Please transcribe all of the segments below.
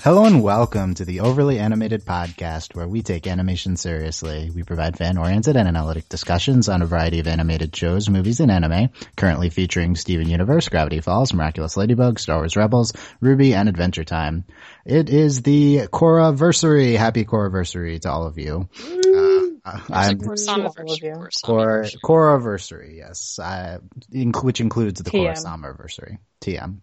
Hello and welcome to the Overly Animated Podcast, where we take animation seriously. We provide fan-oriented and analytic discussions on a variety of animated shows, movies, and anime, currently featuring Steven Universe, Gravity Falls, Miraculous Ladybug, Star Wars Rebels, Ruby, and Adventure Time. It is the Korra-versary. Happy Korra-versary to all of you. I'm Korra-versary, yes, which includes the Korra-sama-versary. TM.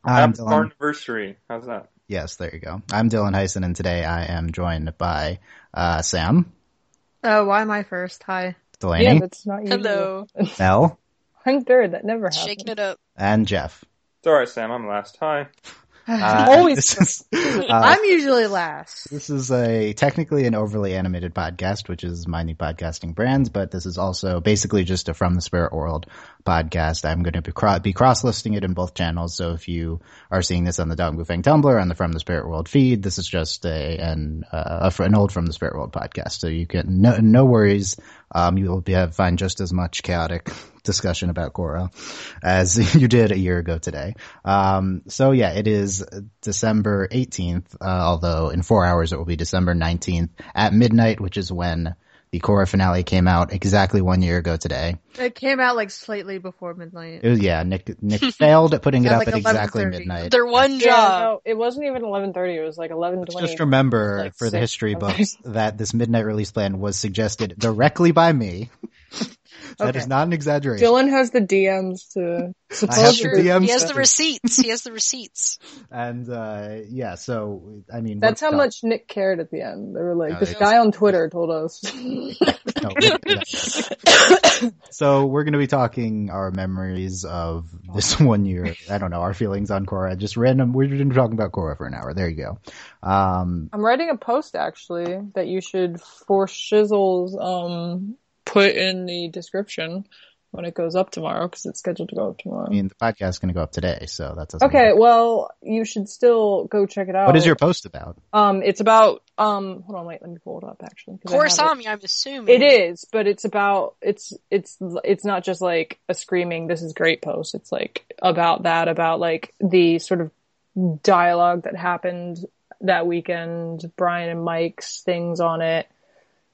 Happy anniversary. How's that? Yes, there you go. I'm Dylan Heisen, and today I am joined by Sam. Why am I first? Hi. Delaney. Yeah, that's not you. Hello. Mel. I'm third. That never happens. Shaking it up. And Jeff. It's alright, Sam. I'm last. Hi. Always. I'm usually last. This is technically an overly animated podcast, which is my new podcasting brand, but this is also basically just a From the Spirit World podcast. I'm going to be cross-listing it in both channels, so if you are seeing this on the Dog Fang Tumblr and the From the Spirit World feed, this is just an old From the Spirit World podcast, so you can, no worries, you will find just as much chaotic discussion about Korra as you did a year ago today. So yeah, it is December 18th, although in 4 hours it will be December 19th at midnight, which is when the Korra finale came out exactly 1 year ago today. It came out like slightly before midnight. Nick failed at putting it up like at exactly midnight. Their one job. Yeah, no, it wasn't even 11:30. It was like 11:20. Just remember, like, for the history books, that this midnight release plan was suggested directly by me. That is not an exaggeration. Dylan has the DMs to suppose. He has the receipts. And, yeah, so, I mean. That's how much Nick cared at the end. They were like, this guy on Twitter told us. So we're going to be talking our memories of this 1 year. I don't know, our feelings on Korra. Just random. We're going to be talking about Korra for an hour. There you go. I'm writing a post, actually, that you should, for shizzles, put in the description when it goes up tomorrow, because it's scheduled to go up tomorrow. I mean, the podcast is going to go up today, so that's okay. Well, you should still go check it out. What is your post about? It's about hold on, wait, let me pull it up actually. Korra-sama, I'm assuming it is, but it's about it's not just like a screaming "this is great" post. It's like about like the sort of dialogue that happened that weekend, Brian and Mike's things on it,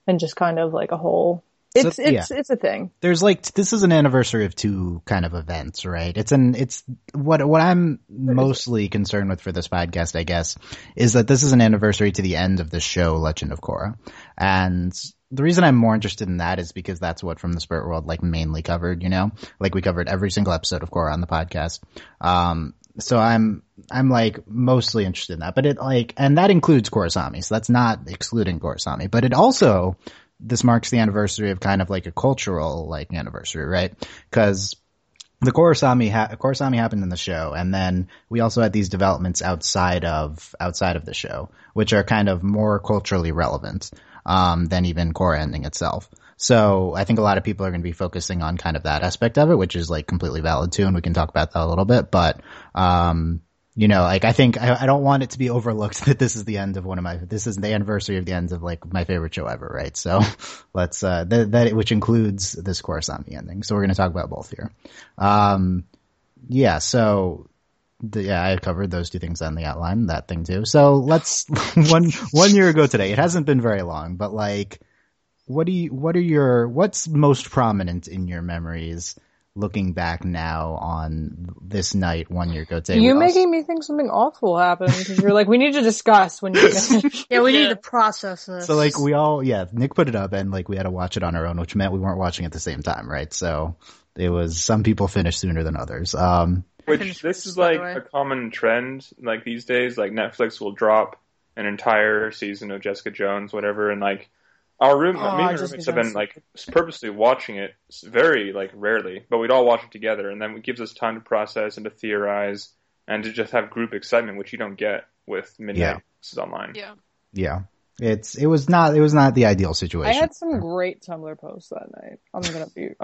and just kind of like a whole. It's a thing. There's this is an anniversary of two kind of events, right? It's what I'm mostly concerned with for this podcast, I guess, is that this is an anniversary to the end of the show Legend of Korra. And the reason I'm more interested in that is because that's what From the Spirit World mainly covered, you know? We covered every single episode of Korra on the podcast. So I'm mostly interested in that, but and that includes Korra-sama, so that's not excluding Korra-sama, but it also, this marks the anniversary of kind of a cultural anniversary, right? Because the Korra-sama happened in the show, and then we also had these developments outside of the show, which are kind of more culturally relevant than even Korra ending itself. So I think a lot of people are going to be focusing on kind of that aspect of it, which is completely valid too, and we can talk about that a little bit. But you know, I think I don't want it to be overlooked that this is the end of this is the anniversary of the end of my favorite show ever, right? So let's, which includes this Korra-sama ending. So we're going to talk about both here. Yeah, so, I covered those two things on the outline, that thing too. So let's, one year ago today, it hasn't been very long, but what's most prominent in your memories looking back now on this night 1 year ago today? You're making me think something awful happened, because you're we need to discuss when you finish. Yeah, we need to process this. So Nick put it up, and we had to watch it on our own, which meant we weren't watching at the same time, right? So it was, some people finished sooner than others. Which, this is a common trend, these days, Netflix will drop an entire season of Jessica Jones, whatever, and me and my roommates have been purposely watching it very rarely, but we'd all watch it together, and then it gives us time to process and to theorize and to just have group excitement, which you don't get with midnight online. Yeah. It was not the ideal situation. I had some great Tumblr posts that night. I'm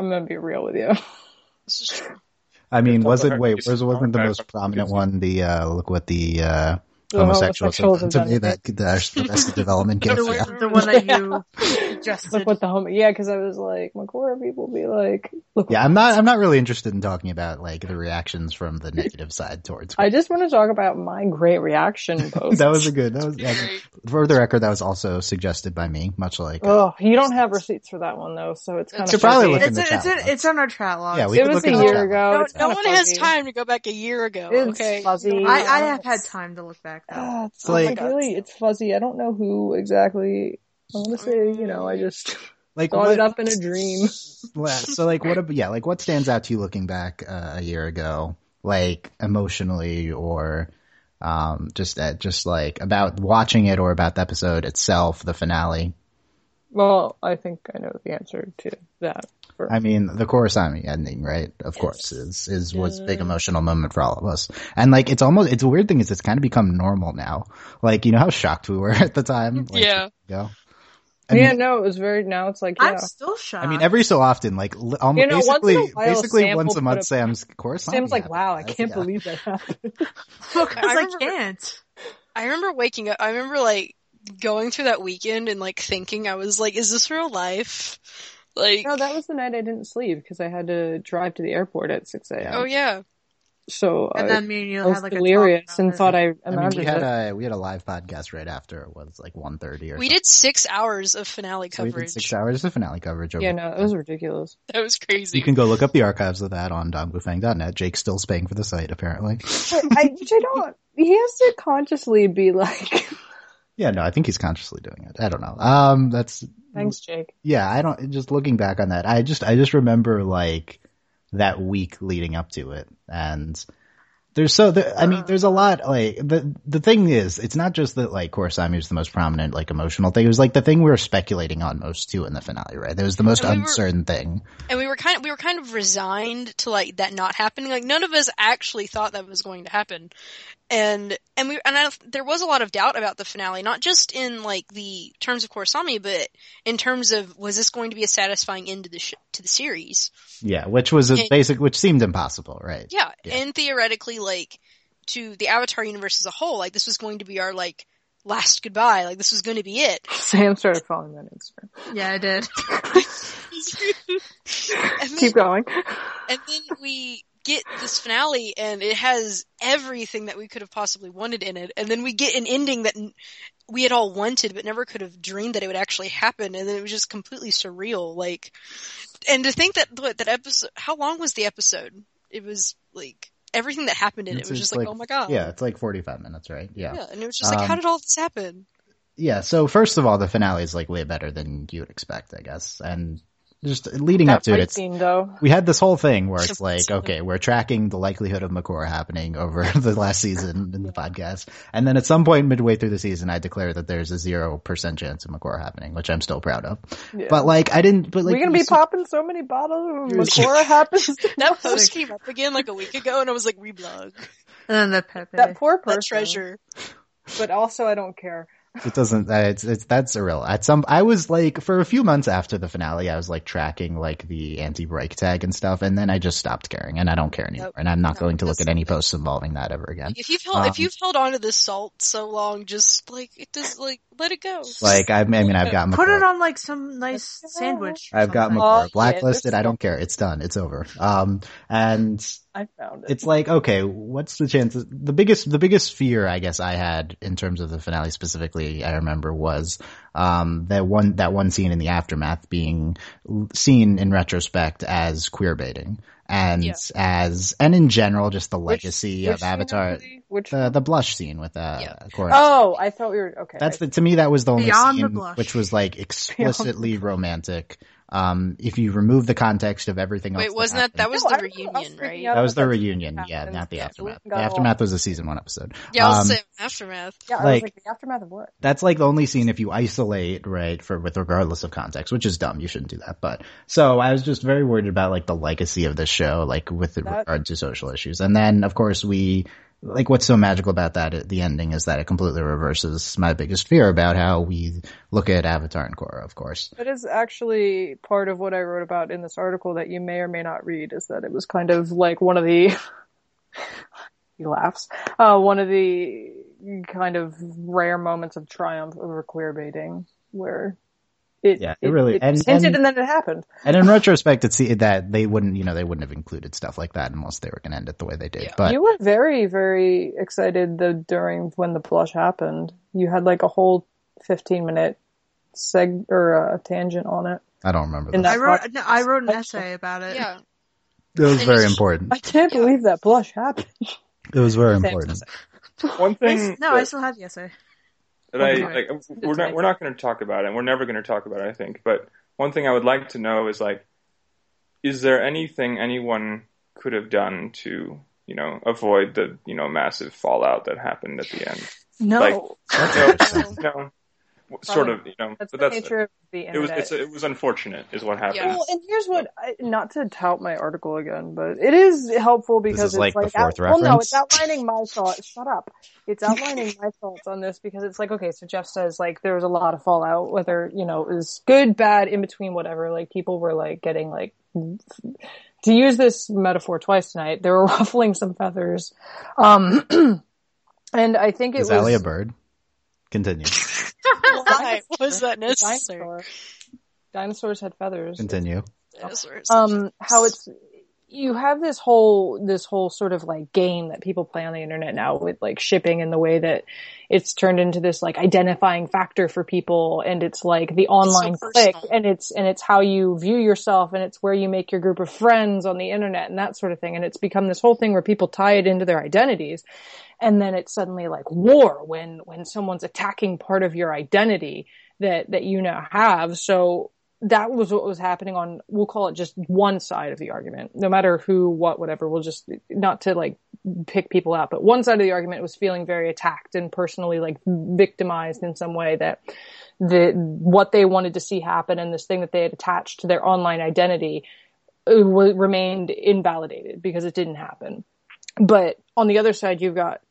gonna be real with you. This is true. I mean, wasn't the most prominent one look what the homosexuals have done to me, that the Arrested Development gift? The one that you suggested. Look what the home. Yeah, because I was like, Korra people be like, look. Yeah, I'm not really interested in talking about like the reactions from the negative side towards. I just want to talk about my great reaction post. That was for the record. That was also suggested by me, much like. Oh, you don't have receipts for that one though, so it's kind of. Probably look in the chat log. It's on our chat log. Yeah, it was a year ago. No one has time to go back a year ago. It's fuzzy. I have had time to look back though. It's fuzzy. I don't know who exactly. I want to say, I just thought it up in a dream. So what stands out to you looking back a year ago, like emotionally or just like about watching it or about the episode itself, the finale? Well, I think I know the answer to that. I mean, the Korrasami ending, right? Of course, was a big emotional moment for all of us. And like, it's a weird thing is it's kind of become normal now. Like, you know how shocked we were at the time? Like, it was now it's like, I'm still shocked. I mean, every so often, like, basically once a month, Sam's Korrasami. Sam's like, wow, I can't believe that happened. I can't. I remember waking up, I remember like going through that weekend and like thinking, I was like, is this real life? Like, no, that was the night I didn't sleep because I had to drive to the airport at 6 a.m. Oh yeah. So and then me and you I was had like delirious and thought I imagined we had a live podcast right after it was like 1:30 or we did 6 hours of finale coverage. We did 6 hours of finale coverage. Yeah, no, it was ridiculous. That was crazy. You can go look up the archives of that on dongbufang.net. Jake's still paying for the site apparently. He has to consciously be like. Yeah, no, I think he's consciously doing it. I don't know. Thanks, Jake. Yeah, just looking back on that, I just remember like that week leading up to it, and there's a lot, like, the thing is, it's not just that like Korrasami was the most prominent, like, emotional thing. It was like the thing we were speculating on most too in the finale, right? It was the most uncertain thing. And we were kind of resigned to like that not happening. Like none of us actually thought that was going to happen. And there was a lot of doubt about the finale, not just in like the terms of Korrasami, but in terms of was this going to be a satisfying end to the series? Yeah, which was which seemed impossible, right? Yeah, and theoretically, like to the Avatar universe as a whole, like this was going to be our like last goodbye. Like this was going to be it. Sam started following that Instagram. Yeah, I did. Keep going. And then we get this finale and it has everything that we could have possibly wanted in it, and then we get an ending that we had all wanted but never could have dreamed that it would actually happen, and then it was just completely surreal. Like, and to think that episode, how long was the episode? It was like everything that happened in it was just like, oh my god. Yeah, it's like 45 minutes, right? Yeah, and it was just like, how did all this happen? Yeah, so first of all, the finale is like way better than you would expect, I guess, and just leading up to it, we had this whole thing where it's like, okay, we're tracking the likelihood of Korra happening over the last season in the podcast. And then at some point midway through the season, I declare that there's a 0% chance of Korra happening, which I'm still proud of. Yeah. But like, we're going to be popping so many bottles of Korra happens. That post came up again like a week ago and I was like, reblog. And then that poor person. That treasure. But also I don't care. It doesn't, that's irrelevant. I was like, for a few months after the finale, I was like tracking like the anti-break tag and stuff, and then I just stopped caring, and I don't care anymore, and I'm not going to look at any posts involving that ever again. If you've held on to this salt so long, just like, it does, like, let it go. Like, I've got Put it on like some nice sandwich. I've got Korra blacklisted, I don't care, it's done, it's over. And I found it. It's like, okay, what's the chances? The biggest fear I guess I had in terms of the finale specifically, I remember, was that one scene in the aftermath being seen in retrospect as queer baiting. And and in general, just the legacy of Avatar, the blush scene with Korra. Oh, I thought we were okay. To me, that was the only Beyond scene the which was like explicitly romantic. If you remove the context of everything else. Wait, wasn't that was the reunion, right? That was the reunion, not the aftermath. The aftermath was a season 1 episode. Yeah, I was saying aftermath. Yeah, I was like, the aftermath of what? That's like the only scene if you isolate, right, with regardless of context, which is dumb. You shouldn't do that. But, so I was just very worried about like the legacy of this show, like with regard to social issues. And then, of course, what's so magical about that at the ending is that it completely reverses my biggest fear about how we look at Avatar and Korra, of course. That is actually part of what I wrote about in this article that you may or may not read, is that it was kind of like one of the he laughs. One of the kind of rare moments of triumph over queer baiting, where it really was hinted and then it happened. And in retrospect, it's that they wouldn't have included stuff like that unless they were going to end it the way they did. Yeah. But you were very, very excited during when the blush happened. You had like a whole 15-minute tangent on it. I don't remember. I wrote an essay about it. Yeah, it was very important. I can't believe that blush happened. It was very important. One thing. I still have the essay. That we're not going to talk about it, and we're never going to talk about it, I think. But one thing I would like to know is like, is there anything anyone could have done to, avoid the, massive fallout that happened at the end? No. Sort of, That's the nature of the internet. It was unfortunate, is what happened. Yeah. Well, and here's what, not to tout my article again, but it is helpful because it's like the fourth reference. Well, no, it's outlining my thoughts. Shut up. It's outlining my thoughts on this because it's like, okay, so Jeff says like there was a lot of fallout, whether it was good, bad, in between, whatever. Like people were like getting like, to use this metaphor twice tonight, they were ruffling some feathers, and I think it was Allie a bird. Continue. Why was that necessary? Dinosaurs had feathers. Continue. How you have this whole sort of like game that people play on the internet now with like shipping, and the way that it's turned into this like identifying factor for people, and it's like the online click, and it's how you view yourself, and it's where you make your group of friends on the internet and that sort of thing, and it's become this whole thing where people tie it into their identities. And then it's suddenly like war when someone's attacking part of your identity that you now have. So that was what was happening on, we'll call it just one side of the argument. No matter who, what, whatever, we'll just, not to like pick people out, but one side of the argument was feeling very attacked and personally like victimized in some way, that what they wanted to see happen and this thing that they had attached to their online identity remained invalidated because it didn't happen. But on the other side, you've got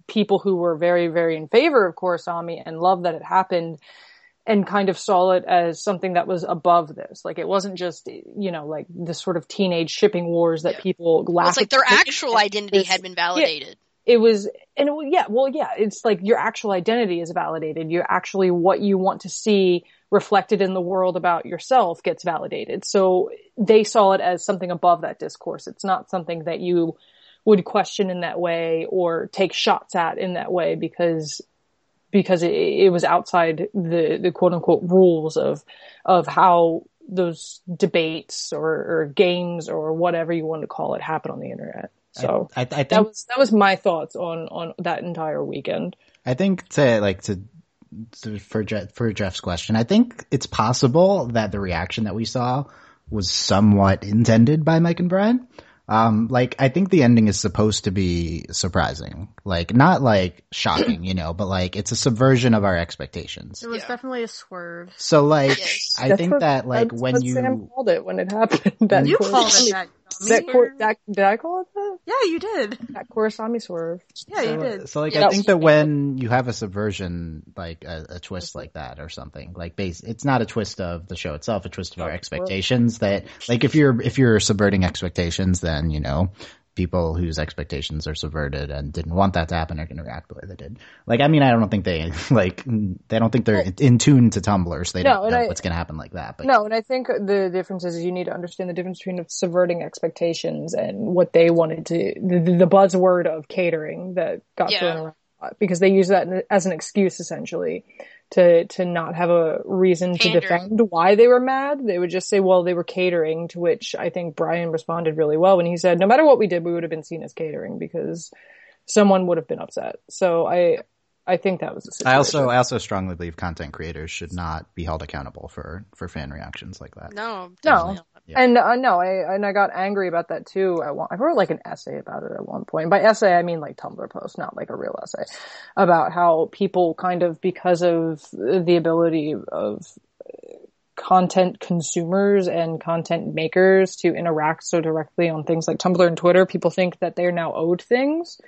people who were very, very in favor of Korrasami and loved that it happened, and kind of saw it as something that was above this. Like it wasn't just, like the sort of teenage shipping wars that people laugh at. It's like their actual identity had been validated. It's like your actual identity is validated. You actually, what you want to see reflected in the world about yourself gets validated. So they saw it as something above that discourse. It's not something that you would question in that way or take shots at in that way because it was outside the quote unquote rules of how those debates or games or whatever you want to call it happen on the internet. So I think that was my thoughts on that entire weekend. I think for Jeff's question, I think it's possible that the reaction that we saw was somewhat intended by Mike and Brian. I think the ending is supposed to be surprising. Like, not like shocking, but like it's a subversion of our expectations. It was definitely a swerve. So like, I think that like when you Sam called it when it happened. You called it that. Did I call it that? Yeah, you did. That Korrasami swerve. Yeah, you did. So like, I think that when you have a subversion, like a twist like that or something, like it's not a twist of the show itself, a twist of our expectations. That like if you're subverting expectations, then people whose expectations are subverted and didn't want that to happen are going to react the way they did. Like, I mean, I don't think they don't think they're in tune to Tumblr, so they don't know what's going to happen like that. But no, and I think the difference is you need to understand the difference between subverting expectations and what they wanted to, the buzzword of catering that got thrown around, because they use that as an excuse essentially to not have a reason to defend why they were mad. They would just say, well, they were catering, to which I think Brian responded really well when he said, no matter what we did, we would have been seen as catering because someone would have been upset. So I think that was the situation. I also strongly believe content creators should not be held accountable for fan reactions like that. No. Yeah. And I got angry about that too. I wrote like an essay about it at one point. By essay, I mean like Tumblr post, not like a real essay, about how people kind of, because of the ability of content consumers and content makers to interact so directly on things like Tumblr and Twitter, people think that they're now owed things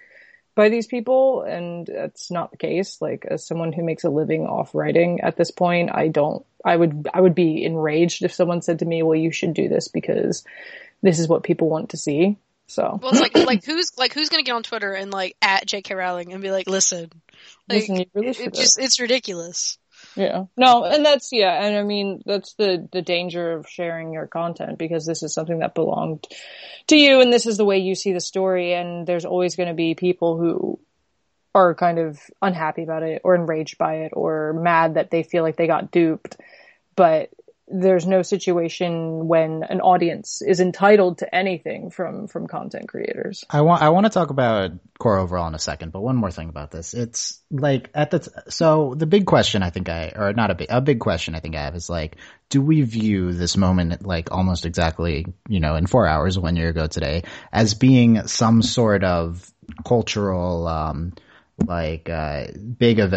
by these people, and that's not the case. Like, as someone who makes a living off writing at this point, I would be enraged if someone said to me, well, you should do this because this is what people want to see. So, well, it's who's gonna get on Twitter and like at J.K. Rowling and be like, listen, like, you really it's ridiculous. Yeah. No, and that's, and I mean, that's the danger of sharing your content, because this is something that belonged to you and this is the way you see the story, and there's always going to be people who are kind of unhappy about it or enraged by it or mad that they feel like they got duped. But there's no situation when an audience is entitled to anything from content creators. I want to talk about Korra overall in a second, but one more thing about this. It's like so the big question I think a big question I think I have is like, do we view this moment like almost exactly, in 4 hours 1 year ago today as being some sort of cultural,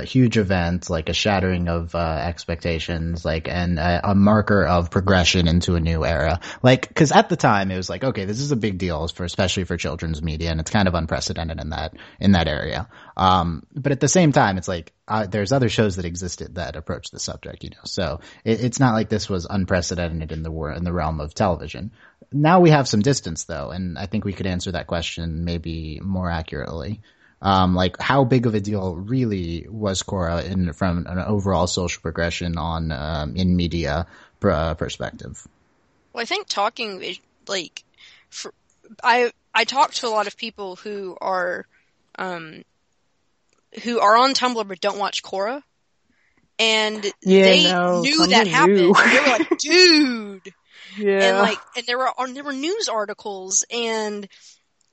huge event, like a shattering of expectations, and a marker of progression into a new era. Cause at the time it was like, okay, this is a big deal especially for children's media, and it's kind of unprecedented in that area. But at the same time, it's like, there's other shows that existed that approach the subject, so it's not like this was unprecedented in the realm of television. Now we have some distance though, and I think we could answer that question maybe more accurately. How big of a deal really was Korra from an overall social progression in media perspective? Well, I think I talked to a lot of people who are on Tumblr but don't watch Korra, and they knew that happened. They were like, dude, and there were news articles, and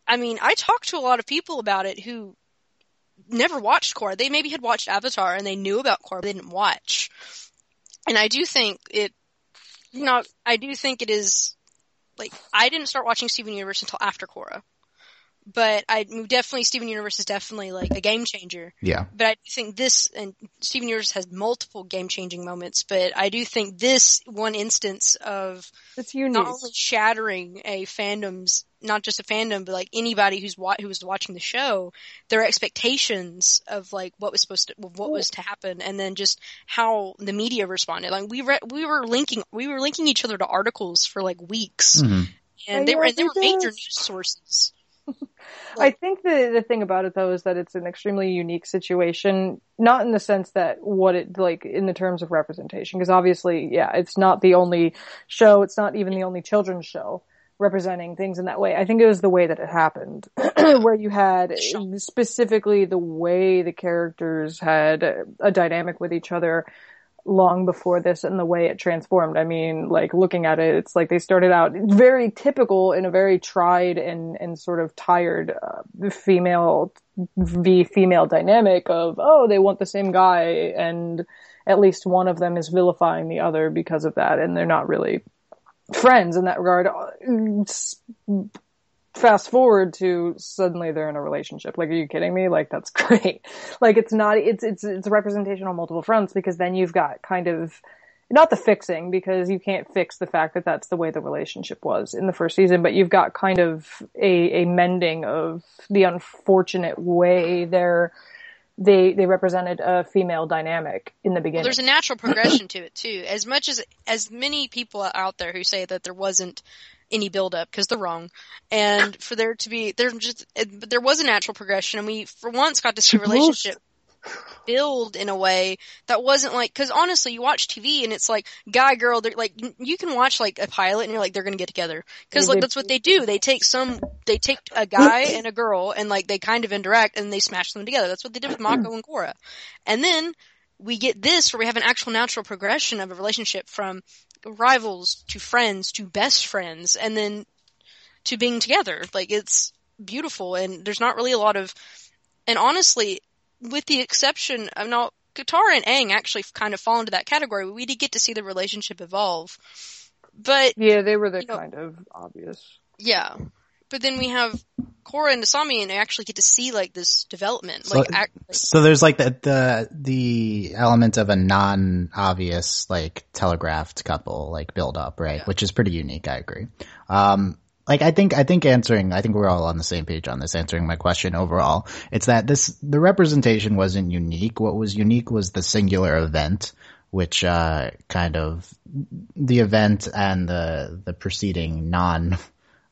I mean, I talked to a lot of people about it who never watched Korra. They maybe had watched Avatar and they knew about Korra, but they didn't watch. And I do think it is, I didn't start watching Steven Universe until after Korra. But Steven Universe is definitely a game changer. Yeah. But I do think and Steven Universe has multiple game changing moments, but I do think this one instance of it's unique. Not only shattering not just a fandom, but anybody who was watching the show, their expectations of what was to happen, and then just how the media responded. We were linking each other to articles for weeks, mm-hmm. and they were major news sources. I think the thing about it though is that it's an extremely unique situation, not in the sense that in the terms of representation, because obviously, it's not the only show, it's not even the only children's show representing things in that way. I think it was the way that it happened, where you had specifically the way the characters had a dynamic with each other long before this, and the way it transformed. I mean, looking at it, it's they started out very typical in a very tried and sort of tired female dynamic of, they want the same guy, and at least one of them is vilifying the other because of that, and they're not really friends in that regard. Fast forward to suddenly they're in a relationship. Are you kidding me? That's great. It's a representation on multiple fronts, because then you've got kind of, not the fixing, because you can't fix the fact that that's the way the relationship was in the first season, but you've got kind of a mending of the unfortunate way they represented a female dynamic in the beginning. Well, there's a natural progression to it too. As many people out there who say that there wasn't any build up, because they're wrong. And for there was a natural progression, and we for once got to see a relationship build in a way that wasn't because honestly, you watch TV and it's guy, girl, they're you can watch a pilot and you're they're gonna get together. Cause that's what they do. They take a guy and a girl and they kind of interact and they smash them together. That's what they did with Mako and Korra. And then we get this where we have an actual natural progression of a relationship from rivals to friends to best friends and then to being together. It's beautiful, and there's not really a lot of, and honestly, with the exception of now, Katara and Aang actually kind of fall into that category. We did get to see the relationship evolve, but they were kind of obvious. Yeah, but then we have Korra and Asami, and I actually get to see this development. So there's the element of a non-obvious telegraphed couple build up, right? Yeah. Which is pretty unique. I agree. I think we're all on the same page on this, answering my question overall. It's that the representation wasn't unique. What was unique was the singular event, which, kind of the event and the preceding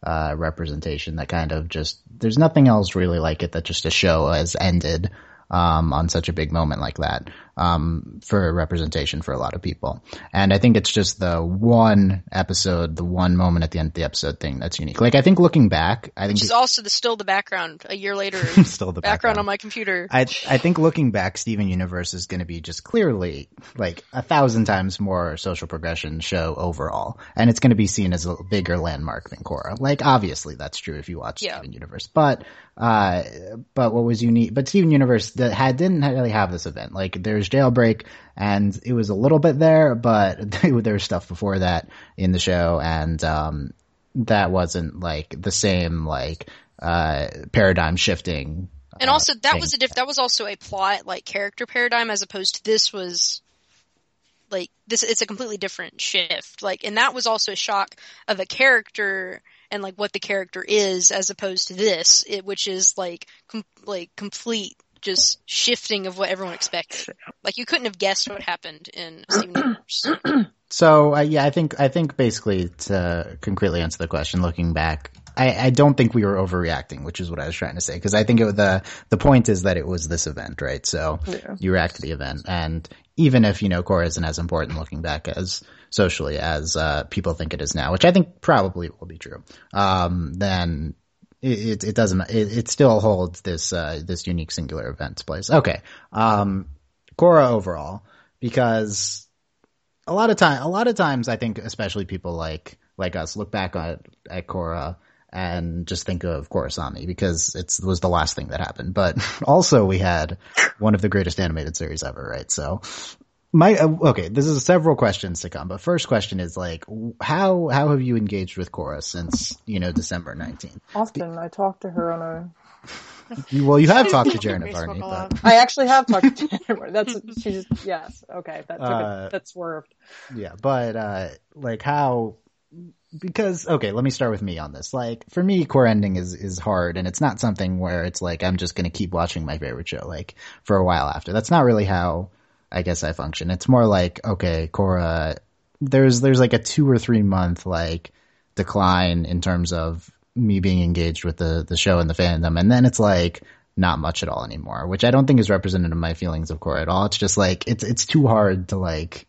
representation that kind of just, there's nothing else really like it, that just a show has ended, on such a big moment like that. for representation for a lot of people. And I think it's just the one episode, the one moment at the end of the episode thing that's unique. Like, I think looking back, which is also still the background a year later. Still the background on my computer. I think looking back, Steven Universe is going to be just clearly like 1,000 times more social progression show overall. And it's going to be seen as a bigger landmark than Korra. Like, obviously that's true if you watch Steven Universe, but what was unique, but Steven Universe didn't really have this event. Like, there's Jailbreak, and it was a little bit there, but there was stuff before that in the show, and that wasn't like the same like paradigm shifting. And also that was also a plot, like, character paradigm, as opposed to this was like this. It's a completely different shift. Like, and that was also a shock of a character and like what the character is, as opposed to this, which is like complete just shifting of what everyone expected. Like, you couldn't have guessed what happened in Steven Universe. So I think basically, to concretely answer the question, looking back, I don't think we were overreacting, which is what I was trying to say, because I think the point is that it was this event, right? So you react to the event, and even if Korra isn't as important looking back as socially as people think it is now, which I think probably will be true, then it doesn't. It still holds this unique singular event place. Okay, Korra overall, because a lot of times I think, especially people like us, look back at Korra and just think of Korrasami because it was the last thing that happened. But also we had one of the greatest animated series ever, right? So this is several questions to come, but first question is like, how have you engaged with Korra since, December 19th? Often. I talk to her on a... Well, you have talked to Jaren Barney, but... I actually have talked to Jaren. Yes. Okay. That swerved. Yeah. But, like, how... Because, okay, let me start with me on this. Like, for me, Korra ending is hard, and it's not something where it's like, I'm just gonna keep watching my favorite show, like, for a while after. That's not really how I guess I function. It's more like, okay, Korra, there's like a 2 or 3 month, like, decline in terms of me being engaged with the show and the fandom, and then it's like, not much at all anymore, which I don't think is representative of my feelings of Korra at all. It's just like, it's too hard to, like,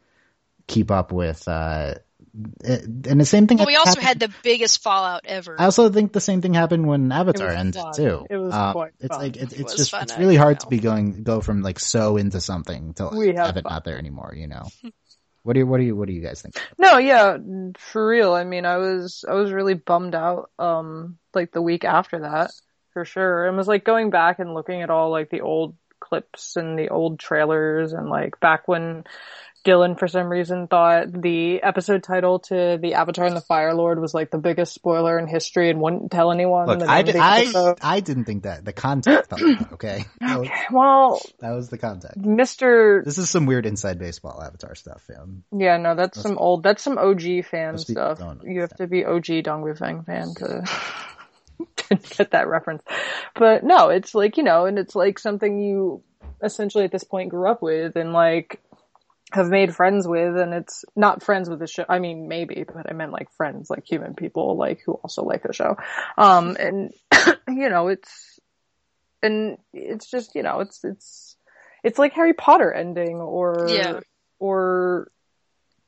keep up with, and the same thing. Well, we also had the biggest fallout ever. I also think the same thing happened when Avatar ended too. It was quite it's fun. like it's really hard to go from like so into something to like, have it not there anymore. What do you guys think? No, yeah, for real. I mean, I was really bummed out. Like the week after that, for sure. And was like going back and looking at all like the old clips and the old trailers, and like back when Dylan, for some reason, thought the episode title to the Avatar and the Fire Lord was like the biggest spoiler in history and wouldn't tell anyone. Look, I didn't think that. The context of that, okay? Okay, well... That was the context. This is some weird inside baseball Avatar stuff, fam. Yeah, no, that's some OG fan stuff. You have to be OG Dong Fang fan to get that reference. But no, it's like, and it's like something you essentially at this point grew up with and like have made friends with, and it's not friends with the show. I mean, maybe, but I meant like friends, like human people, like who also like the show. And it's just, it's like Harry Potter ending or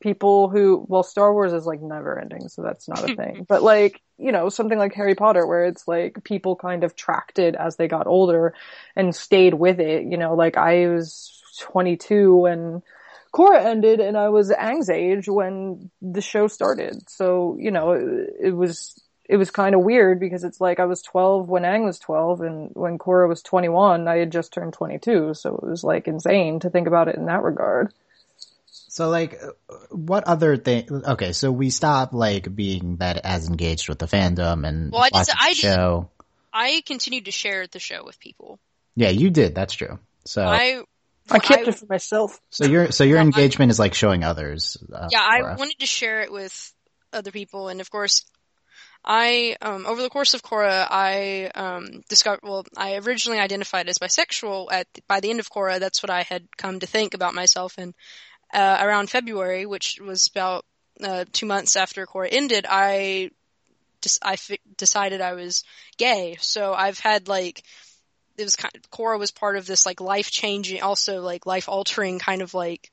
people who, well, Star Wars is like never ending, so that's not a thing. But like, something like Harry Potter where it's like people kind of tracked it as they got older and stayed with it. Like I was 22 when Korra ended, and I was Aang's age when the show started. So, it was kind of weird because it's like I was 12 when Aang was 12, and when Korra was 21, I had just turned 22. So it was like insane to think about it in that regard. So like, what other thing? Okay, so we stopped like being that as engaged with the fandom and watching the show. I continued to share the show with people. Yeah, you did. That's true. So I kept it for myself. So your engagement is like showing others. I wanted to share it with other people, and of course, I over the course of Korra, I discovered. Well, I originally identified as bisexual. By the end of Korra, that's what I had come to think about myself. And around February, which was about 2 months after Korra ended, I decided I was gay. So I've had like Korra was part of this like life changing, also like life altering kind of like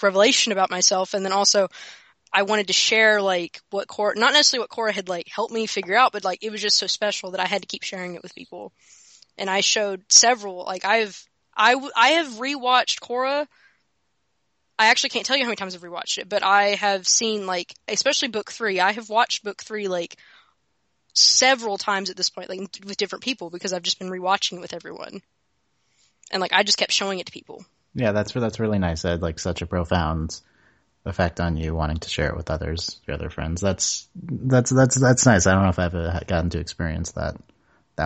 revelation about myself. And then also I wanted to share like what Korra, not necessarily what Korra had like helped me figure out, but like it was just so special that I had to keep sharing it with people. And I showed several, like I have rewatched Korra. I actually can't tell you how many times I've rewatched it, but I have seen like, especially book 3, I have watched book 3 like several times at this point, like with different people, because I've just been rewatching it with everyone. And like, I just kept showing it to people. Yeah, that's really nice. It had like such a profound effect on you wanting to share it with others, your other friends. That's nice. I don't know if I've gotten to experience that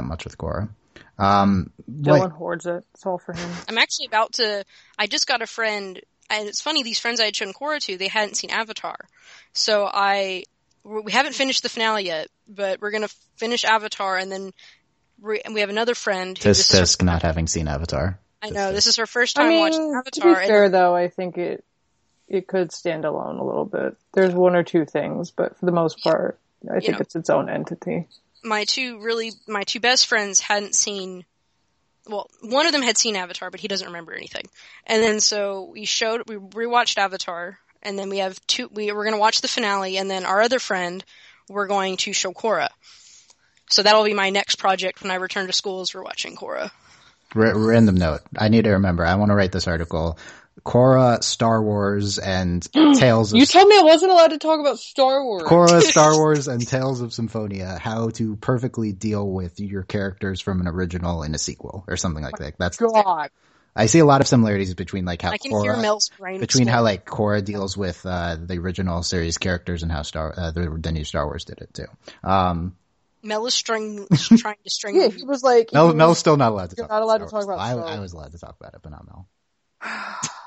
much with Korra. Dylan hoards it. It's all for him. I'm actually I just got a friend, and it's funny, these friends I had shown Korra to, they hadn't seen Avatar. So we haven't finished the finale yet, but we're gonna finish Avatar, and then we have another friend who Tisk not having seen Avatar. I know, this is her first time watching Avatar. To be fair, though, I think it could stand alone a little bit. There's one or two things, but for the most part, I think it's its own entity. My two best friends hadn't seen, well, one of them had seen Avatar, but he doesn't remember anything. And then so we rewatched Avatar, and then we have we're going to watch the finale, and then our other friend, we're going to show Korra. So that'll be my next project when I return to school, is we're watching Korra. Random note. I need to remember. I want to write this article. Korra, Star Wars, and Tales of... You told me I wasn't allowed to talk about Star Wars. Korra, Star Wars, and Tales of Symphonia. How to perfectly deal with your characters from an original in a sequel, or something like that. That's God. I see a lot of similarities between like how I can hear Mel's brain between how like Korra deals with the original series characters and how the new Star Wars did it too. Mel is trying to string. Yeah, he was like... Mel's still not allowed to talk about it. You're not allowed to talk about Star Wars. I was allowed to talk about it, but not Mel.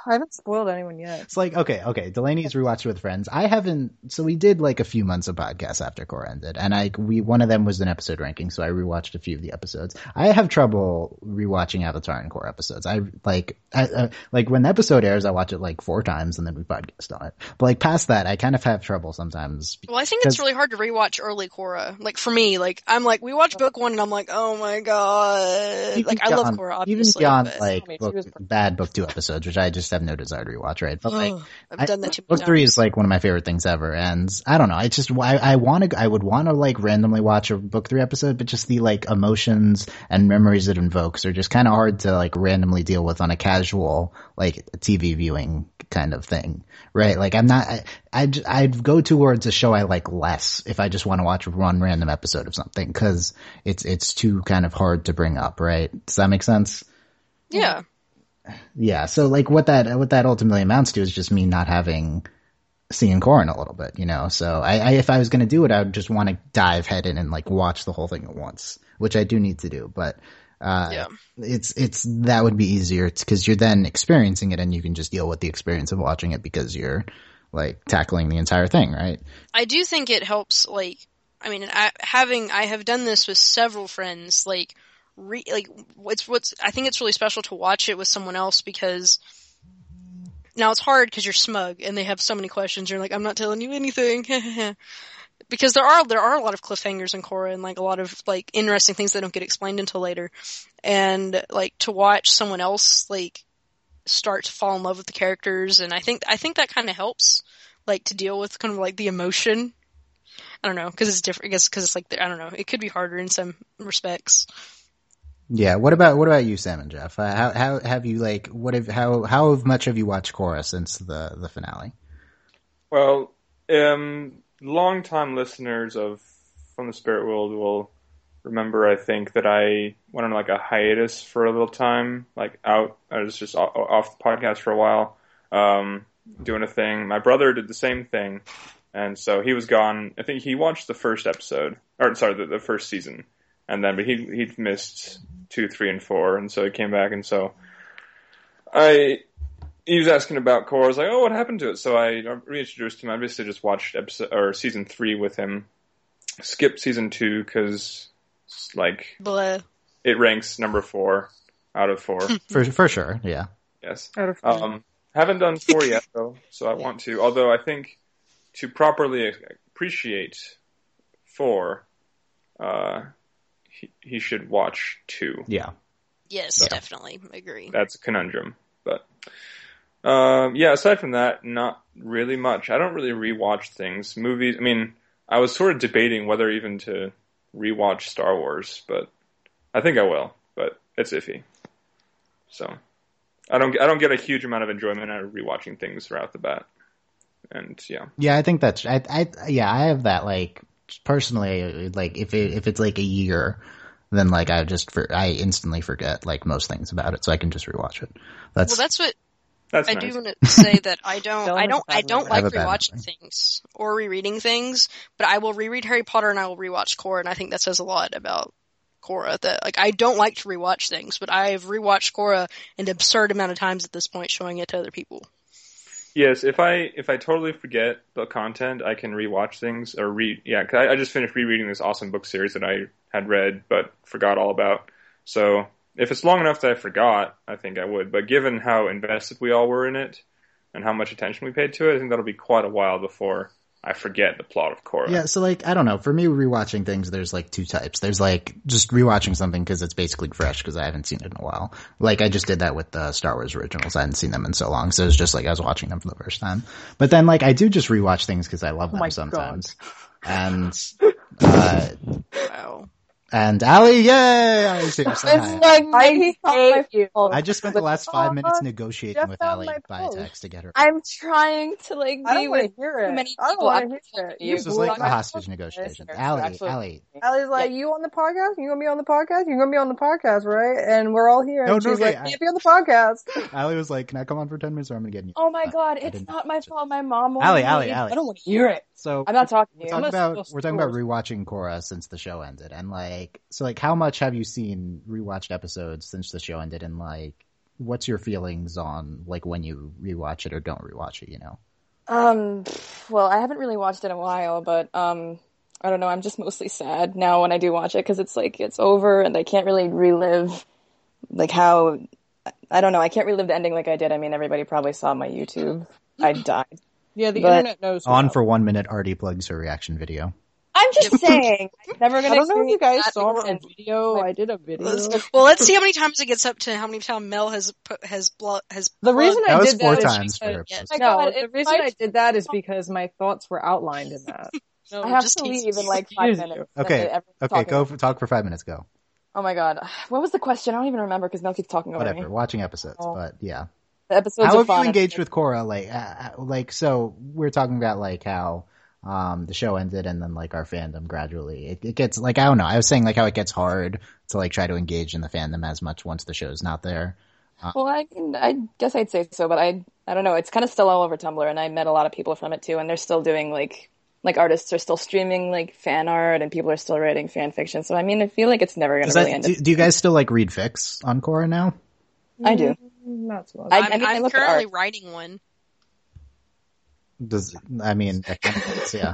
I haven't spoiled anyone yet. It's like, okay. Delaney's rewatched with friends. I haven't, so we did like a few months of podcasts after Korra ended, and one of them was an episode ranking, so I rewatched a few of the episodes. I have trouble rewatching Avatar and Korra episodes. I when the episode airs, I watch it like 4 times and then we podcast on it. But like past that, I kind of have trouble sometimes. Well, I think it's really hard to rewatch early Korra. Like for me, like I'm like, we watch book 1 and I'm like, oh my god. Like I love Korra, obviously. Even beyond bad book 2 episodes, which I just have no desire to rewatch, right? But like, I've done that too book many 3 times. is like one of my favorite things ever, and I don't know. I just I would want to like randomly watch a book 3 episode, but just the like emotions and memories it invokes are just kind of hard to like randomly deal with on a casual like TV viewing kind of thing, right? Like I'm not. I'd go towards a show I like less if I just want to watch one random episode of something, because it's too kind of hard to bring up, right? Does that make sense? Yeah. Yeah, so like what that ultimately amounts to is just me not having seen Korra in a little bit, you know. So I if I was going to do it, I would just want to dive head in and like watch the whole thing at once, which I do need to do. But it's that would be easier because you're then experiencing it and you can just deal with the experience of watching it because you're like tackling the entire thing, right? I do think it helps. Like, I mean, I have done this with several friends. Like. I think it's really special to watch it with someone else, because now it's hard because you're smug and they have so many questions. You're like, I'm not telling you anything. Because there are a lot of cliffhangers in Korra and like a lot of like interesting things that don't get explained until later. And like to watch someone else like start to fall in love with the characters, and I think that kind of helps like to deal with kind of like the emotion. I don't know, because it's different. I guess because it's like, I don't know, it could be harder in some respects. Yeah. What about you, Sam and Jeff? How have you like? How much have you watched Korra since the finale? Well, long-time listeners from the Spirit World will remember, I think, that I went on like a hiatus for a little time, like out. I was just off the podcast for a while, doing a thing. My brother did the same thing, and so he was gone. I think he watched the first episode, or sorry, the first season. And then, but he'd missed 2, 3, and 4, and so he came back, and so he was asking about Korra. I was like, oh, what happened to it? So I reintroduced him. I basically just watched season 3 with him. Skipped season 2 because like it ranks number 4 out of 4 for sure. Yeah. Yes. Out of 4. Haven't done 4 yet though, so I want to. Although I think to properly appreciate 4. he should watch 2. Yeah. Yes, So, definitely. Agree. That's a conundrum. But yeah, aside from that, not really much. I don't really rewatch things. Movies, I mean, I was sort of debating whether even to rewatch Star Wars, but I think I will, but it's iffy. So I don't get a huge amount of enjoyment out of rewatching things right off the bat. And yeah. Yeah, I think that's I have that, like, personally, like if it's like a year, then like I instantly forget like most things about it, so I can just rewatch it. That's what That's I nice. do want to say, that I don't I have like a bad rewatching memory. things or rereading things, but I will reread Harry Potter and I will rewatch Korra, and I think that says a lot about Korra. That, like, I don't like to rewatch things, but I've rewatched Korra an absurd amount of times at this point, showing it to other people. Yes, if I totally forget the content, I can rewatch things or read. Yeah, 'cause I just finished rereading this awesome book series that I had read but forgot all about. So if it's long enough that I forgot, I think I would. But given how invested we all were in it and how much attention we paid to it, I think that'll be quite a while before I forget the plot of Korra. Yeah, so like, I don't know. For me, rewatching things, there's like 2 types. There's like just rewatching something because it's basically fresh because I haven't seen it in a while. Like, I just did that with the Star Wars originals. I hadn't seen them in so long, so it's just like I was watching them for the first time. But then, like, I do just rewatch things because I love them sometimes. And Wow. and Allie, yay! Allie, say hi. I hate you. I just spent the last 5 minutes negotiating Jeff with found Allie my by post. text to get her. I'm trying to like I be don't want with to hear it. too many I don't people. want to hear it. You This was like blocked a my hostage post. negotiation. Yes, Allie, actually- Allie. Allie's like, you on the podcast? You gonna be on the podcast? You gonna be on the podcast, right? And we're all here. No, And she's no, like, okay, can't be on the podcast. Allie was like, can I come on for 10 minutes or I'm gonna get you? Oh my god, I it's didn't not my watch it. fault. My mom won't Allie, leave. Allie. I don't want to hear it. So I'm not talking to we're you. talking about rewatching Korra since the show ended, and like, so like, how much have you seen rewatched episodes since the show ended, and like, what's your feelings on like when you rewatch it or don't rewatch it? You know? Well, I haven't really watched it in a while, but I don't know. I'm just mostly sad now when I do watch it because it's like it's over and I can't really relive like how I don't know. I can't relive the ending like I did. I mean, everybody probably saw my YouTube. I died. Yeah, the But- internet knows. On for 1 minute, Artie plugs her reaction video. I'm just saying. I'm never gonna. I don't know if you guys experience saw that my again. video. I did a video. Well, let's see how many times it gets up to how many times Mel has The reason That I was did 4 that is times for because- her Yes. post. my No, God, the it reason might- I did that is because my thoughts were outlined in that. No, I have just to tease. leave in like 5 Excuse minutes. Okay, Everyone's okay, talking. talk for 5 minutes. Go. Oh my god, what was the question? I don't even remember because Mel keeps talking over Whatever. me. Watching episodes, Oh. but yeah. The episodes How are have fun. you engaged with Korra? Like, so we're talking about like how the show ended and then like our fandom gradually it gets like, I don't know. I was saying like how it gets hard to like try to engage in the fandom as much once the show's not there. Well, I guess I'd say so, but I don't know. It's kind of still all over Tumblr, and I met a lot of people from it too, and they're still doing like artists are still streaming like fan art, and people are still writing fan fiction. So I mean, I feel like it's never going to really end. Do you guys still like read fics on Korra now? I do. Not so much. I mean, I I'm look at currently art. writing one. That counts, yeah.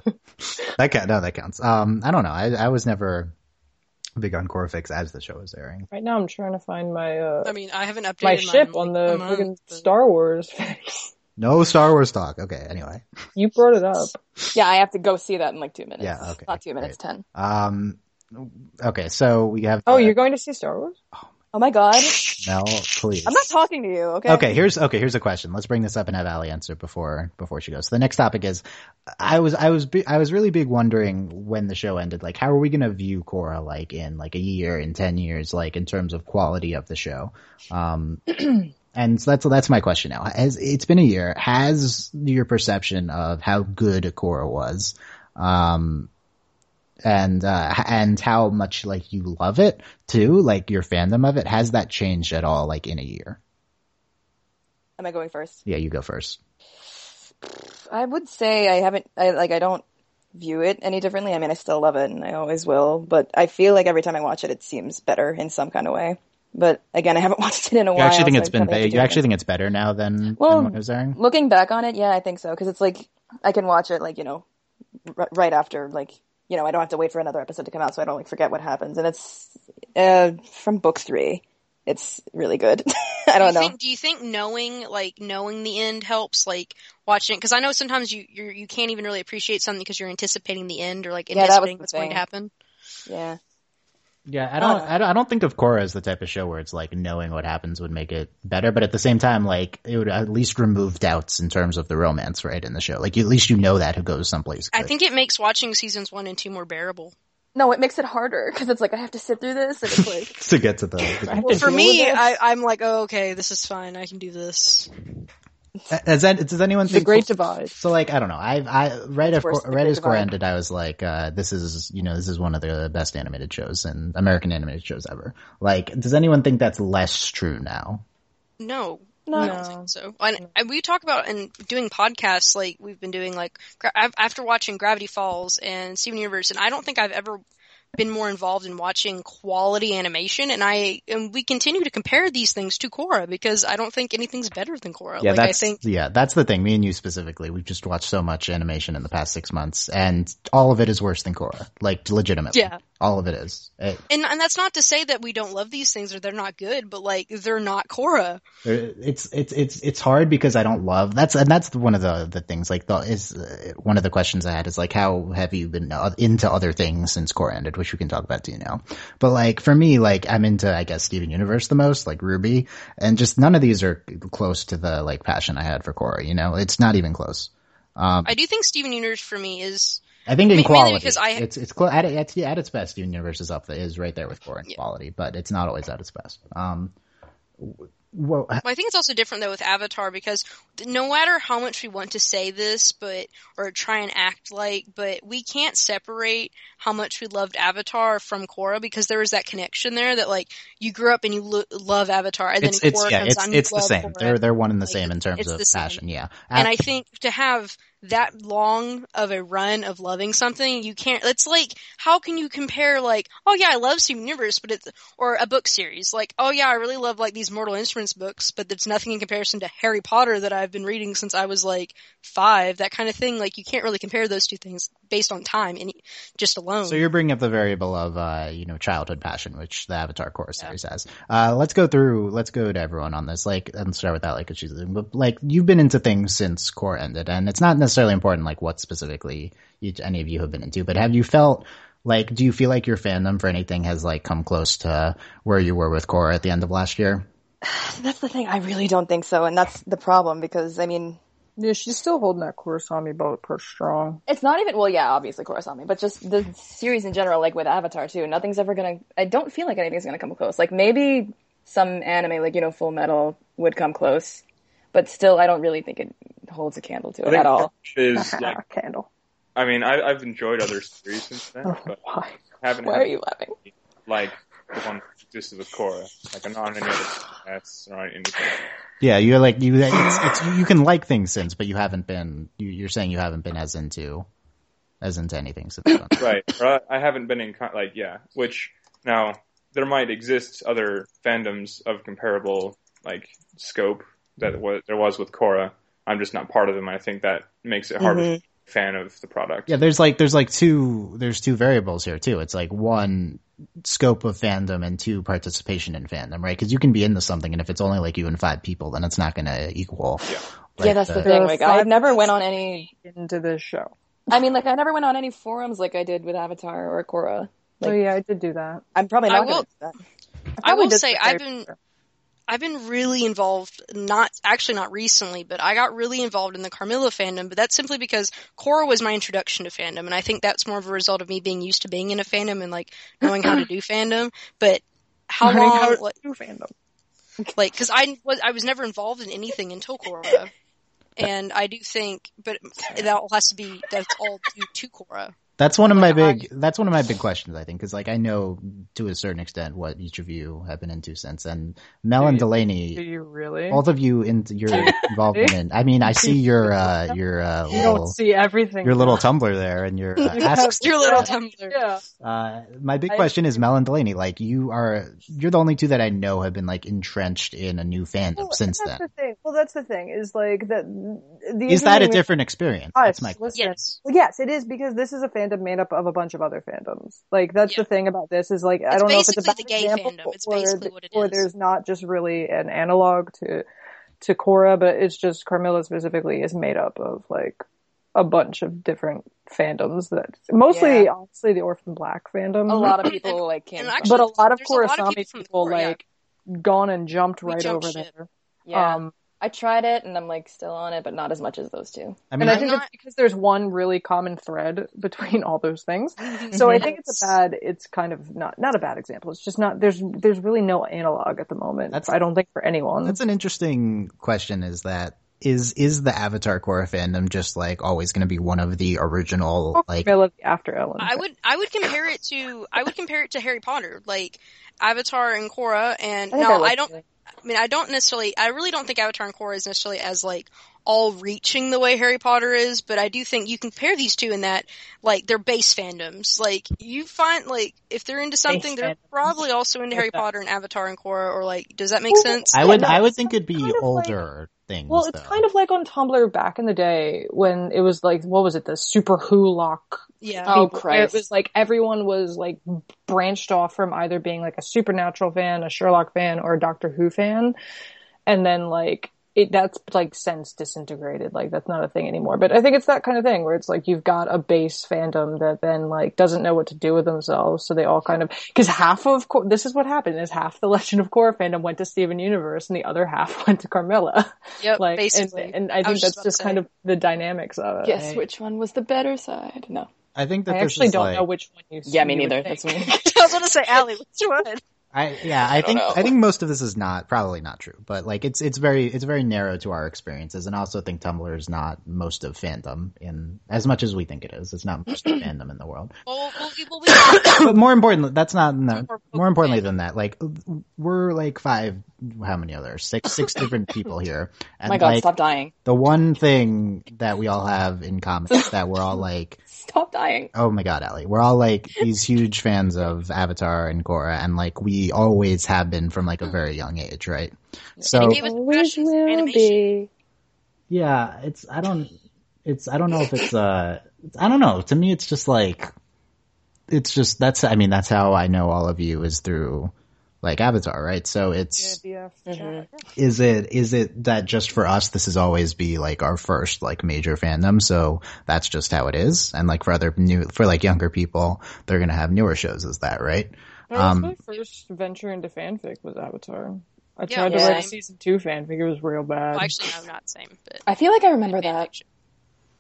That counts. I don't know. I was never big on Korra fics as the show was airing. Right now, I'm trying to find my I mean, I haven't updated my mine ship in, on like, the a month, friggin' but- Star Wars. No Star Wars talk. Okay, anyway. You brought it up. Yeah, I have to go see that in like 2 minutes. Yeah, okay, Not 2 minutes, great. 10. Okay, so we have. Oh, you're going to see Star Wars? Oh my god. Mel, please. I'm not talking to you, okay? Okay, here's a question. Let's bring this up and have Allie answer before she goes. So the next topic is, I was really big wondering when the show ended, like, how are we gonna view Korra, like, in like a year, in 10 years, like, in terms of quality of the show? And so that's my question now. It's been a year. Has your perception of how good Korra was, and how much like you love it too, like your fandom of it, has that changed at all, like in a year? Am I going first? Yeah, you go first. I would say I don't view it any differently. I mean, I still love it and I always will, but I feel like every time I watch it, it seems better in some kind of way. But again, I haven't watched it in a while. You actually think so it's I been kinda have to you do actually it. think it's better now than Well, when it was airing? Looking back on it, yeah, I think so. Because it's like, I can watch it, like, you know, right after, like, you know, I don't have to wait for another episode to come out so I don't, like, forget what happens. And it's, from book 3, it's really good. I don't know. Do you think knowing the end helps, like, watching it? Because I know sometimes you can't even really appreciate something because you're anticipating the end or, like, Yeah, that was anticipating the what's going to thing. happen. Yeah. Yeah, I don't think of Korra as the type of show where it's like knowing what happens would make it better, but at the same time, like it would at least remove doubts in terms of the romance, right, in the show. Like at least you know that who goes someplace good. I think it makes watching seasons 1 and 2 more bearable. No, it makes it harder because it's like I have to sit through this, and it's like to get to the. Well, for me, I'm like, oh, okay, this is fine. I can do this. Does anyone think the Great Divide? So, like, I don't know. Right as Korra ended, I was like, this is one of the best animated shows and American animated shows ever. Like, does anyone think that's less true now? No. I don't think so. And we talk about and doing podcasts like we've been doing like after watching Gravity Falls and Steven Universe, and I don't think I've ever been more involved in watching quality animation, and we continue to compare these things to Korra because I don't think anything's better than Korra. Yeah, that's the thing. Me and you specifically, we've just watched so much animation in the past 6 months, and all of it is worse than Korra. Like, legitimately. Yeah. All of it is. And that's not to say that we don't love these things or they're not good, but like they're not Korra. It's hard because I don't love that's one of the things like one of the questions I had is like how have you been into other things since Korra ended, which we can talk about too now. But like for me, like I'm into I guess Steven Universe the most, like Ruby, and just none of these are close to the like passion I had for Korra. You know, it's not even close. I do think Steven Universe for me is. I think in quality, because it's at its best. Steven Universe is right there with Korra in quality, but it's not always at its best. Well, I think it's also different though with Avatar because no matter how much we want to say this, or try and act like, but we can't separate how much we loved Avatar from Korra because there is that connection there that like you grew up and you love Avatar and then Korra comes on. It's the same. Korra. They're one and the same in terms of passion. Yeah, and I think to have that long of a run of loving something, you can't, it's like, how can you compare like, oh yeah, I love Steven Universe, or a book series, like, oh yeah, I really love like these Mortal Instruments books, but it's nothing in comparison to Harry Potter that I've been reading since I was like 5, that kind of thing. Like you can't really compare those two things based on time and just alone. So you're bringing up the variable of, childhood passion, which the Avatar Korra series has. Let's go to everyone on this, like, and start with that, like, but like, you've been into things since Korra ended, and it's not necessarily important like what specifically any of you have been into, but have you felt like, do you feel like your fandom for anything has like come close to where you were with Korra at the end of last year? That's the thing. I really don't think so, and that's the problem because I mean, yeah, she's still holding that Kurosami boat pretty strong. It's not even obviously Kurosami, but just the series in general, like with Avatar too. Nothing's ever gonna. I don't feel like anything's gonna come close. Like maybe some anime, like Full Metal, would come close. But still, I don't really think it holds a candle to it at all. Is like, candle. I mean, I've enjoyed other series since then, but why? Haven't. Why are you laughing? Like the one that existed with Korra, like I'm not any other that's not anything. Yeah, you're like you can like things since, but you haven't been. You're saying you haven't been as into anything since then. Right. Or I haven't been in which now there might exist other fandoms of comparable like scope that there was with Korra. I'm just not part of them. I think that makes it harder to be a fan of the product. Yeah, there's two variables here too. It's like one, scope of fandom, and 2, participation in fandom, right? Because you can be into something, and if it's only like you and 5 people, then it's not going to equal. Yeah. Like that's the thing. Like I've never went on any into this show. I mean, like I never went on any forums like I did with Avatar or Korra. Like, oh yeah, I did do that. I'm probably not going to do that. I will say I've been really involved, not recently, but I got really involved in the Carmilla fandom, but that's simply because Korra was my introduction to fandom, and I think that's more of a result of me being used to being in a fandom and like knowing how to do fandom. But how to do fandom? Like, cause I was never involved in anything until Korra. And I do think, but that's all due to Korra. That's one of my big questions, I think, because like I know to a certain extent what each of you have been into since, and Mel and Delaney. Do you really? Both of you into your involvement in. I mean, I see your you don't see everything. Your little Tumblr there, and your your little Tumblr. Yeah. My big question is Mel and Delaney. Like you're the only two that I know have been like entrenched in a new fandom since then. That's the thing. Is like that. Is that a different experience? That's my question. Yes. Well, yes, it is because this is a fandom made up of a bunch of other fandoms. Like that's the thing about this is like I don't know if it's a bad the gay example fandom. It's basically what it is. Or there's not just really an analog to Korra, but it's just Carmilla specifically is made up of like a bunch of different fandoms that mostly, honestly, the Orphan Black fandom. A lot of people came, but a lot of Korrasami people like gone and jumped right over there. Yeah. I tried it and I'm like still on it, but not as much as those two. I mean, I think it's because there's one really common thread between all those things. So I think it's kind of not a bad example. It's just not, there's really no analog at the moment. I don't think for anyone. That's an interesting question, is the Avatar Korra fandom just like always going to be one of the original like after Ellen? I would compare it to Harry Potter, like Avatar and Korra, and I really don't think Avatar and Korra is necessarily as like all reaching the way Harry Potter is, but I do think you compare these two in that like they're base fandoms. Like you find like if they're into something, they're probably also into Harry Potter and Avatar and Korra, or like does that make sense? I would think it'd be older things. Well, it's kind of like on Tumblr back in the day when it was like, what was it, the Super Who-lock? Yeah. Oh, Christ. It was like everyone was like branched off from either being like a Supernatural fan, a Sherlock fan, or a Doctor Who fan. And then like that's like since disintegrated. Like that's not a thing anymore. But I think it's that kind of thing where it's like you've got a base fandom that then like doesn't know what to do with themselves. So they all kind of, because this is what happened, is half the Legend of Korra fandom went to Steven Universe and the other half went to Carmilla. Yep, like, basically. And I think that's just kind of the dynamics of it. Guess which one was the better side? No. I think that I actually don't know which one you. Yeah, me neither. That's me. I was going to say, Allie, which one? I think most of this is probably not true, but like it's very narrow to our experiences, and I also think Tumblr is not most of fandom in as much as we think it is. It's not most of fandom in the world. But more importantly, that's not more importantly than that. Like we're like how many others? Six different people here. And my God, stop dying. The one thing that we all have in common is that we're all like, stop dying. Oh my God, Allie. We're all like these huge fans of Avatar and Korra, and like we always have been from like a very young age, right? So always will be. Yeah, I don't know if it's I don't know. To me it's just like that's how I know all of you is through like Avatar, right? So it's is it that just for us this has always be like our first like major fandom, so that's just how it is, and like for like younger people they're gonna have newer shows as that, right? My first venture into fanfic was Avatar. I tried to write a season 2 fanfic. It was real bad. Well, actually, no, not the same. But I feel like I remember that.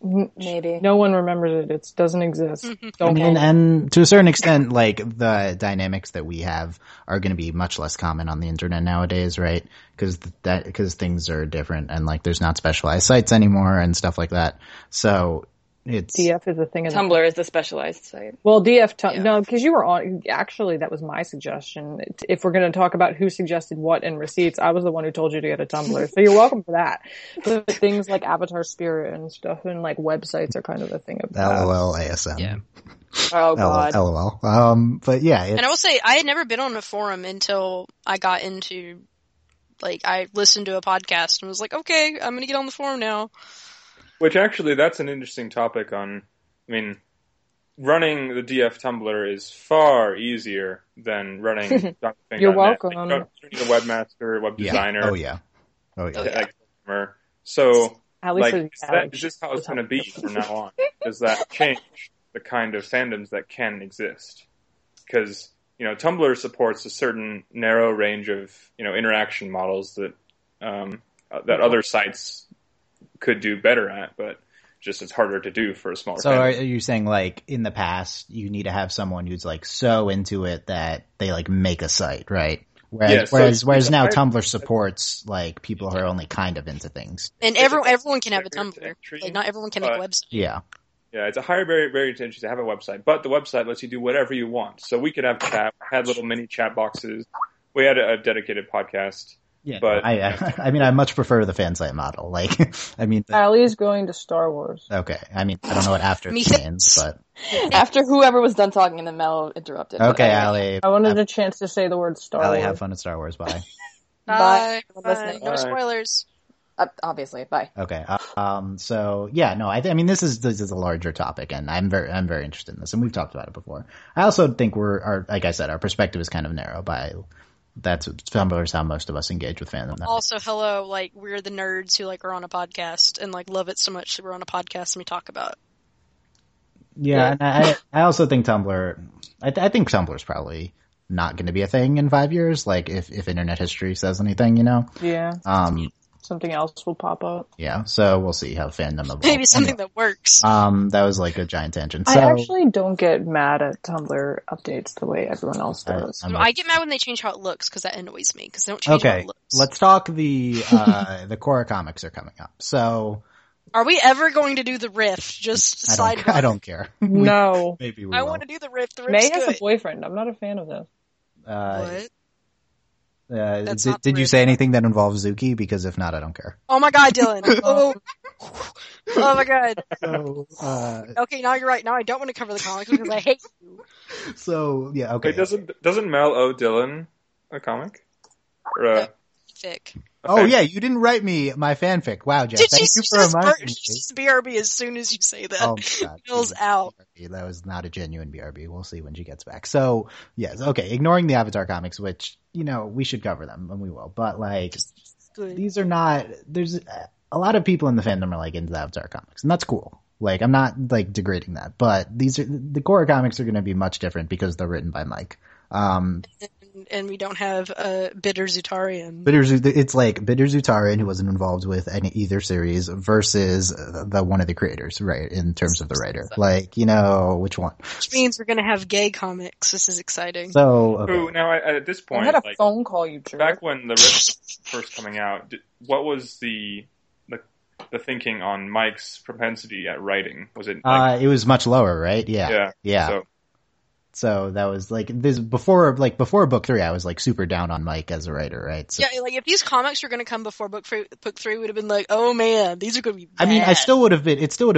Maybe. No one remembers it. It doesn't exist. And to a certain extent, like the dynamics that we have are going to be much less common on the internet nowadays, right? Because things are different, and like there's not specialized sites anymore and stuff like that. So DF is a thing. Tumblr is the specialized site. Well, no, because you were on. Actually, that was my suggestion. If we're going to talk about who suggested what in receipts, I was the one who told you to get a Tumblr. So you're welcome for that. But things like Avatar Spirit and stuff and like websites are kind of a thing of LOL ASM. Yeah. Oh God. LOL. But yeah. And I will say, I had never been on a forum until I got into, like, I listened to a podcast and was like, okay, I'm going to get on the forum now. Which actually, that's an interesting topic running the DF Tumblr is far easier than running You're welcome. You don't need a webmaster, web designer. Oh yeah. So, is this how it's going to be from now on? Does that change the kind of fandoms that can exist? Because, Tumblr supports a certain narrow range of, interaction models that other sites could do better at, but just it's harder to do for a smaller So family. are you saying like in the past you need to have someone who's like so into it that they like make a site, right? Whereas now Tumblr supports like people who are only kind of into things. And everyone can have a Tumblr. Like not everyone can make a website. Yeah. Yeah, it's a higher barrier to entry to have a website, but the website lets you do whatever you want. So we could have chat, had little mini chat boxes. We had a dedicated podcast. Yeah, but I much prefer the fan site model. Like, Allie's going to Star Wars. Okay, I don't know what after means, but after whoever was done talking and then Mel interrupted. Okay, Allie. I wanted a chance to say the word Star Wars. Allie, have fun at Star Wars. Bye. Bye. No spoilers. Obviously, bye. Okay. So yeah, no, this is a larger topic, and I'm very interested in this, and we've talked about it before. I also think like I said, our perspective is kind of narrow by Tumblr's how most of us engage with fandom now. Also, hello, like, we're the nerds who, like, are on a podcast and, like, love it so much that we're on a podcast and we talk about it. Yeah, and I also think Tumblr, I think Tumblr's probably not going to be a thing in 5 years, like, if internet history says anything, you know? Yeah. Something else will pop up. Yeah, so we'll see how fandom evolves. Maybe something that works. That was like a giant tangent. So, I actually don't get mad at Tumblr updates the way everyone else does. I get mad when they change how it looks, because that annoys me, because they don't change how it looks. Let's talk the Korra comics are coming up. So, are we ever going to do the riff? Just sidebar. I don't care. No. Maybe we I will. want to do the riff. The riff's May good. has a boyfriend. I'm not a fan of this. What? Did you say anything that involves Zuki? Because if not, I don't care. Oh my god, Dylan. Oh my god. So, okay, now you're right. Now I don't want to cover the comics because I hate you. So, yeah, okay. Wait, doesn't Mel owe Dylan a comic? Or Fic. Oh yeah, you didn't write me my fanfic. Wow, Jeff, thank you for reminding me. Just BRB as soon as you say that. Oh my god, Bill's out. BRB. That was not a genuine BRB. We'll see when she gets back. So yes, okay. Ignoring the Avatar comics, which we should cover them and we will. But like, these are not. There's a lot of people in the fandom are like into the Avatar comics, and that's cool. Like, I'm not like degrading that, but the Korra comics are going to be much different because they're written by Mike. And we don't have Bitter Zutarian. It's like Bitter Zutarian, who wasn't involved with either series, versus the one of the creators, right? In terms of the writer, like which one? Which means we're gonna have gay comics. This is exciting. So okay. Ooh, now at this point, I had a phone call, you jerk. Back when the riff first coming out, what was the thinking on Mike's propensity at writing? Was it? It was much lower, right? Yeah. So that was like this before book 3, I was like super down on Mike as a writer, right? So, yeah, like if these comics were going to come before book 3 would have been like, oh man, these are going to be bad. I mean, it still would have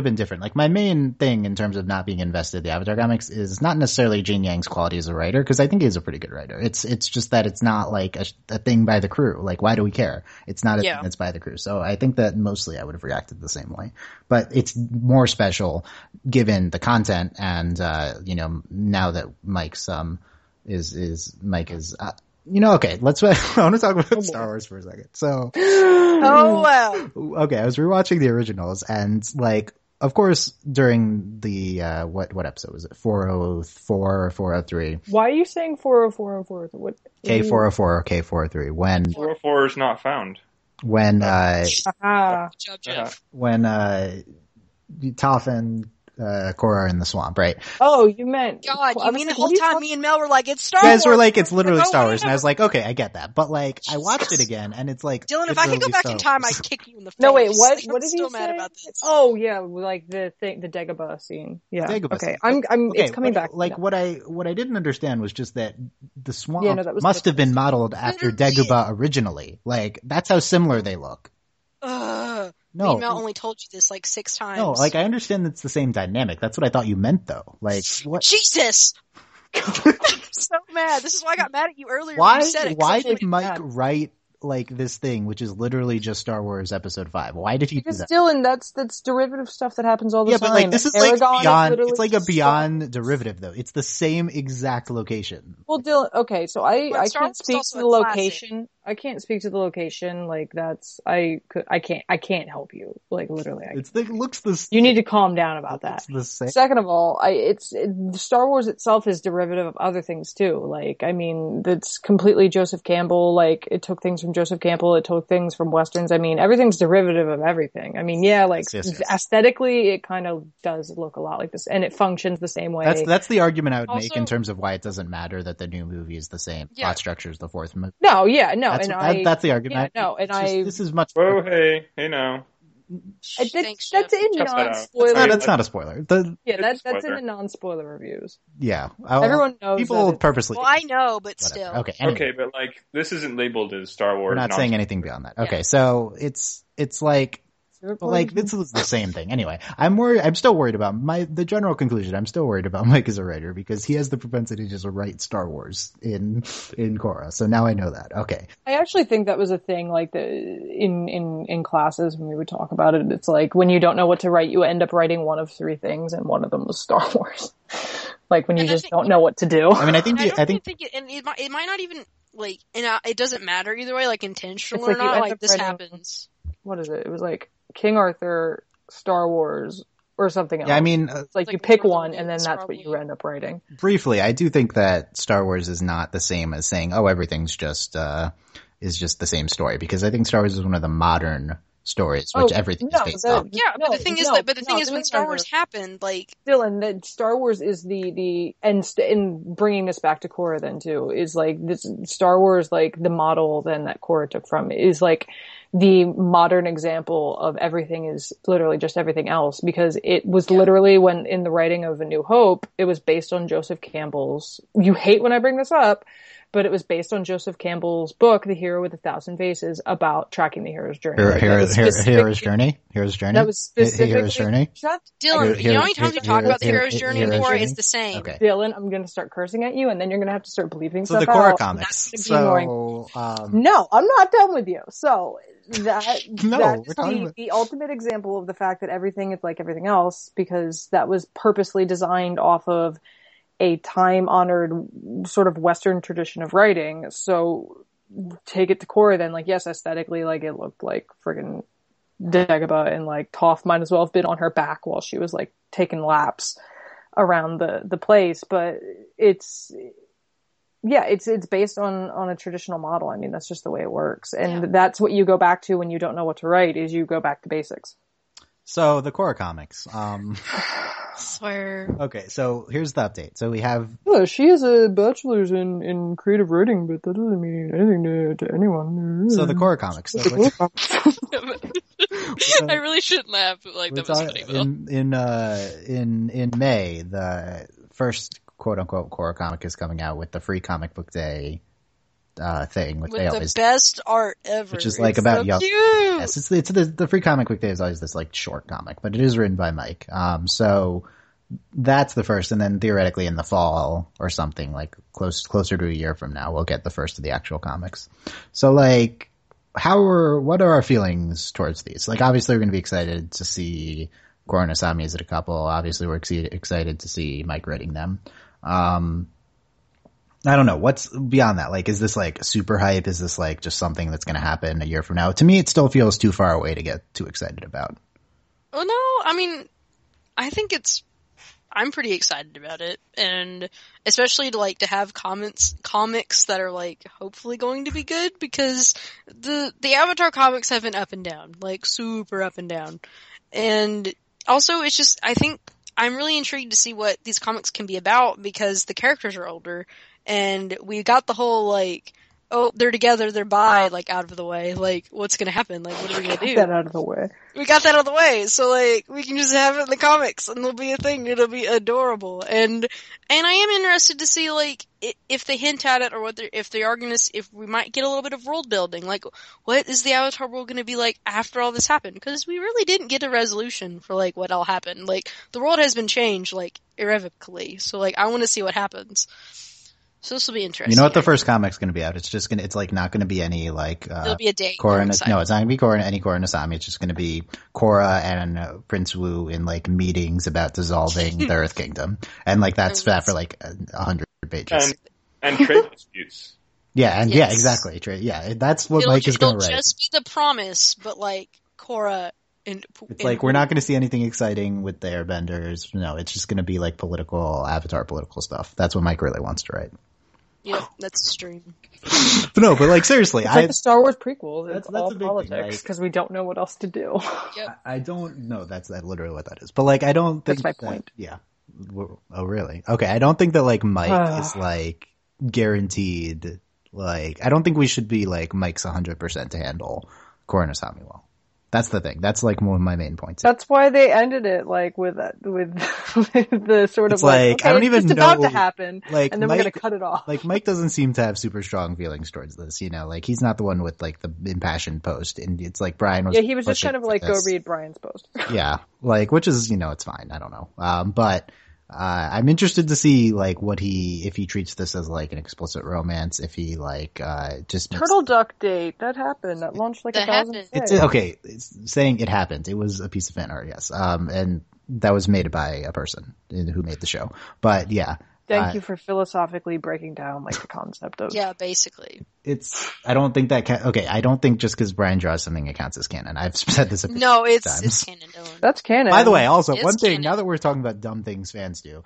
been different. Like my main thing in terms of not being invested in the Avatar comics is not necessarily Jin Yang's quality as a writer, because I think he's a pretty good writer. It's just that it's not like a thing by the crew. Like, why do we care? It's not a thing that's by the crew. So I think that mostly I would have reacted the same way. But it's more special given the content and, now that Mike's, Mike is, okay, I want to talk about Star Wars for a second. So. Oh, wow. Okay, I was rewatching the originals and like, of course, during the, what episode was it? 404 or 403? Why are you saying 404 and 403? What? K404 or K403? When 404 is not found. When, Good job, Jeff. when, Toph and Korra are in the swamp, right? Oh, you meant... God, you mean the whole time me and Mel were like, it's Star Wars? You guys were like, it's literally Star Wars. And I was like, okay, I get that. But like, I watched it again and it's like... Dylan, if I could go back in time, I'd kick you in the face. No, wait, what I'm did still he mad say? about this. Oh, yeah, like the Dagobah scene. Yeah. Dagobah okay, scene. it's coming back. Like, what I didn't understand was just that the swamp that was must have been modeled after Dagobah originally. Like, that's how similar they look. No. Mel only told you this like 6 times. No, like, I understand it's the same dynamic. That's what I thought you meant, though. Like, what? Jesus! I'm so mad. This is why I got mad at you earlier when you said it. Why did Mike write like this thing, which is literally just Star Wars Episode 5? Why did he do that? Dylan, that's derivative stuff that happens all the time. Yeah, but like this is like beyond. It's like a beyond stuff. Derivative, though. It's the same exact location. Well, Dylan, okay, so I can't speak to the location. Classic. I can't speak to the location. Like that's I can't help you. Like literally, It looks the same. You need to calm down about that. The same. Second of all, Star Wars itself is derivative of other things too. Like, I mean, it's completely Joseph Campbell. Like, it took things from Joseph Campbell. It took things from Westerns. I mean, everything's derivative of everything. I mean, yeah, like yes. Aesthetically, it kind of does look a lot like this, and it functions the same way. That's the argument I would make in terms of why it doesn't matter that the new movie is the same. Plot structure is the fourth movie. No, yeah, no, that's the argument. Yeah, no, this is much. Oh, hey now. That's in non-spoiler. That's not a spoiler. That's in the non-spoiler reviews. Yeah, everyone knows. People purposely. Well, I know, but whatever. still. Okay. Anyway. Okay, but like this isn't labeled as Star Wars. We're not saying anything beyond that. Okay, so it's like. But like, this is the same thing. Anyway, I'm still worried about the general conclusion. I'm still worried about Mike as a writer because he has the propensity to just write Star Wars in Korra. So now I know that. Okay. I actually think that was a thing, like in classes when we would talk about it. It's like when you don't know what to write, you end up writing one of 3 things, and one of them was Star Wars. Like when you just don't know what to do. I mean, I think it might not even. like, and it doesn't matter either way, like intentional It's or like you not, end like up this writing- happens. What is it? It was like King Arthur, Star Wars, or something else. Yeah, I mean, it's like you like pick Lord of the one, and then Rings, that's what probably. you end up writing. briefly, I do think that Star Wars is not the same as saying, oh, everything's just is just the same story, because I think Star Wars is one of the modern stories, which everything is based on. Yeah, but the thing is when Star Wars happened, like Dylan, that Star Wars is the and bringing this back to Korra then too is like this Star Wars, like the model then that Korra took from is like the modern example of everything is literally just everything else, because it was literally when in the writing of A New Hope, it was based on Joseph Campbell's. You hate when I bring this up. But it was based on Joseph Campbell's book, The Hero with 1,000 Faces, about tracking the hero's journey. Hero's journey? Hero's journey? That was specifically... Hero's journey? Dylan, you know how many times we talk about the hero's journey before? It's the same. Okay. Dylan, I'm going to start cursing at you, and then you're going to have to start bleeping So stuff the Korra out. comics. No, I'm not done with you. So that No, is the ultimate example of the fact that everything is like everything else, because that was purposely designed off of a time-honored sort of Western tradition of writing. So take it to Korra then, like, yes, aesthetically, like, it looked like friggin' Dagobah, and like Toph might as well have been on her back while she was like taking laps around the place. But it's based on a traditional model. I mean, that's just the way it works. And that's what you go back to when you don't know what to write, is you go back to basics. So the Korra comics. Swear. Okay, so here's the update. So we have... Well, she has a bachelor's in creative writing, but that doesn't mean anything to anyone. So the Korra comics. I really shouldn't laugh, but like that was funny though. In May, the first quote unquote Korra comic is coming out with the free comic book day thing, which with they the always best art ever, which is like it's about so young. cute. Yes, it's the free comic book day is always this like short comic, but it is written by Mike. So that's the first, and then theoretically in the fall or something, like closer to a year from now, we'll get the first of the actual comics. So like, what are our feelings towards these? Like, obviously we're going to be excited to see Korra and Asami as a couple. Obviously we're excited to see Mike writing them. I don't know. What's beyond that? Like, is this like super hype? Is this like just something that's going to happen a year from now? To me, it still feels too far away to get too excited about. Well, no, I mean, I think I'm pretty excited about it, and especially to have comics that are like hopefully going to be good, because the Avatar comics have been up and down, like super up and down. And also it's just, I think I'm really intrigued to see what these comics can be about, because the characters are older, and we got the whole like, oh, they're together, they're bi, like, out of the way. Like, what's gonna happen? Like, what are we gonna do? That out of the way. We got that out of the way, so like, we can just have it in the comics, and it'll be a thing, it'll be adorable. And I am interested to see, like, if they hint at it, or if we might get a little bit of world building. Like, what is the Avatar world gonna be like after all this happened? Because we really didn't get a resolution for, like, what all happened. Like, the world has been changed, like, irrevocably, so like, I wanna see what happens. So this will be interesting. You know what the first comic's going to be out? It's like not going to be any like it'll be a date. Korra and, no, it's not going to be Korra and Asami. It's just going to be Korra and Prince Wu in like meetings about dissolving the Earth Kingdom, and like that's that for like 100 pages. And trade disputes. Yeah, and Yes. yeah, exactly. Yeah, that's what Mike is going to write. It'll just be the promise, but like Korra and it's like we're not going to see anything exciting with the Airbenders. No, it's just going to be like Avatar political stuff. That's what Mike really wants to write. Yep, that's the dream. But like seriously, it's like the Star Wars prequels. It's that's all a big politics because we don't know what else to do. Yep. I don't know. That's literally what that is. But like, I don't think that's my point. Yeah. Oh, really? Okay. I don't think that like Mike is like guaranteed. Like, I don't think we should be like Mike's 100% to handle Korra and Asami well. That's the thing. That's like one of my main points. That's why they ended it like with the sort of it's like okay, I don't even it's know. about to happen, like, and then Mike, we're gonna cut it off. Like Mike doesn't seem to have super strong feelings towards this. You know, like he's not the one with like the impassioned post, and it's like Brian was. Yeah, he was just kind of like go read Brian's post. Yeah, like which is it's fine. I don't know, but. I'm interested to see like if he treats this as like an explicit romance, if he like just Turtle Duck date that happened that launched like 1,000. It's okay. It's saying it happened. It was a piece of fan art, yes, and that was made by a person who made the show. But yeah, Thank you for philosophically breaking down like the concept of. Yeah, basically. I don't think that I don't think just because Brian draws something it counts as canon. I've said this a few times. It's canon, Dylan. That's canon. By the way, also It's one thing, canon. now that we're talking about dumb things fans do,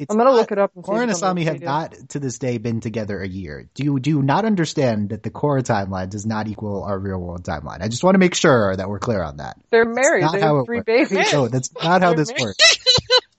I'm gonna look it up. And Korra and Asami have not to this day been together a year. Do you not understand that the Korra timeline does not equal our real world timeline? I just want to make sure that we're clear on that. They're married. They have 3 babies. No, that's not how this works.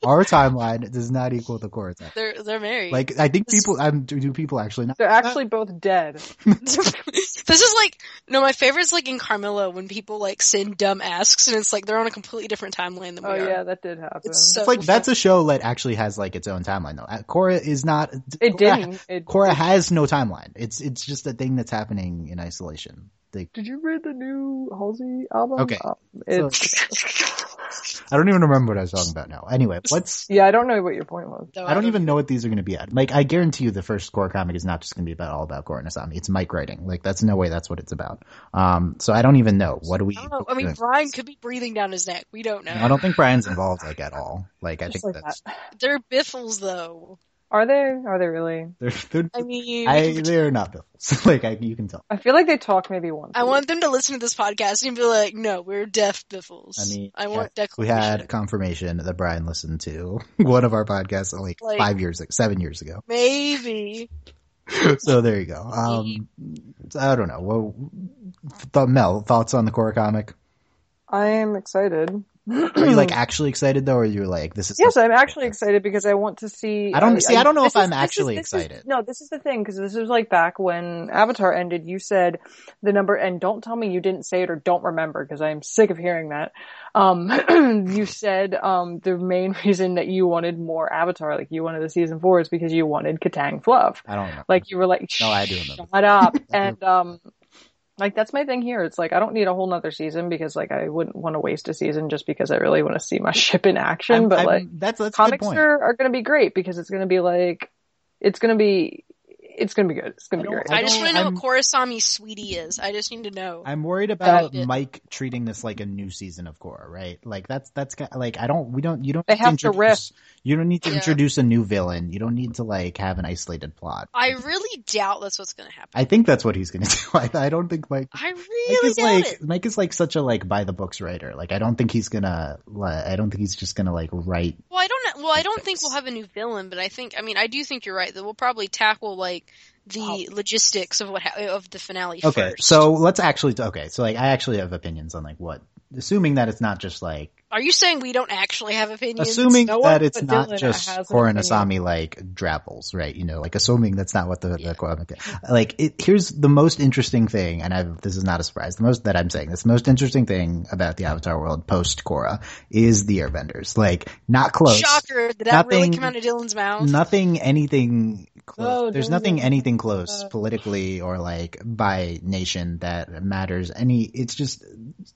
Our timeline does not equal the Korra timeline. They're married. Like, I think people, do people actually not? They're actually both dead. This is like, no, my favorite's like in Carmilla when people like send dumb asks and it's like they're on a completely different timeline than we are. Oh yeah, that did happen. It's so like, that's a show that actually has like its own timeline though. Korra is not, Korra has no timeline. It's just a thing that's happening in isolation. Did you read the new Halsey album? Okay. I don't even remember what I was talking about now. Anyway, Yeah, I don't know what your point was. I don't even know what these are going to be at. Like, I guarantee you the first Korra comic is not just going to be all about Korra and Asami. It's Mike writing. Like, that's no way that's what it's about. So I don't even know. What do we... I don't know. I mean, Brian could be breathing down his neck. We don't know. I don't think Brian's involved, like, at all. Like, I think that's... They're biffles, though. Are they? Are they really? I mean... They're not biffles. Like, you can tell. I feel like they talk maybe once. I want them to listen to this podcast and be like, no, we're deaf biffles. I mean, want declaration. We had confirmation that Brian listened to one of our podcasts like 7 years ago. Maybe. So there you go. I don't know. Well, Mel, thoughts on the Korra comic? I am excited. Are you like actually excited though, or you're like, this is? Yes, I'm actually excited because I want to see. I don't know if I'm actually excited. This is the thing, because this was like back when Avatar ended. You said the number, and don't tell me you didn't say it or don't remember, because I'm sick of hearing that. You said the main reason that you wanted more Avatar, like you wanted the season 4, is because you wanted Katang Fluff. I don't remember. Like you were like, no, I do remember. Shut up, and like, that's my thing here. It's like, I don't need a whole nother season because, like, I wouldn't want to waste a season just because I really want to see my ship in action. That's comics are going to be great because it's going to be like, it's going to be good. It's going to be great. I just want to know what Korrasami's sweetie is. I just need to know. I'm worried about Mike treating this like a new season of Korra, right? Like, that's like, you don't they have to riff. You don't need to introduce a new villain. You don't need to like have an isolated plot. I really doubt that's what's going to happen. I think that's what he's going to do. I don't think Mike. I really doubt it. Mike is like such a like by the books writer. Like, I don't think he's just gonna like write. Well, I don't think we'll have a new villain, but I do think you're right that we'll probably tackle like the logistics of of the finale first. Okay, so let's actually. So like, I actually have opinions on like what. Assuming that it's not just like. Are you saying we don't actually have opinions? Assuming that it's not just Korra and Asami like drapples, right? You know, like assuming that's not what the here's the most interesting thing, and this is not a surprise. The most interesting thing about the Avatar world post Korra is the Airbenders. Like, not close. Shocker! Did that really come out of Dylan's mouth? Anything close. There's nothing anything close politically or like by nation that matters. It's just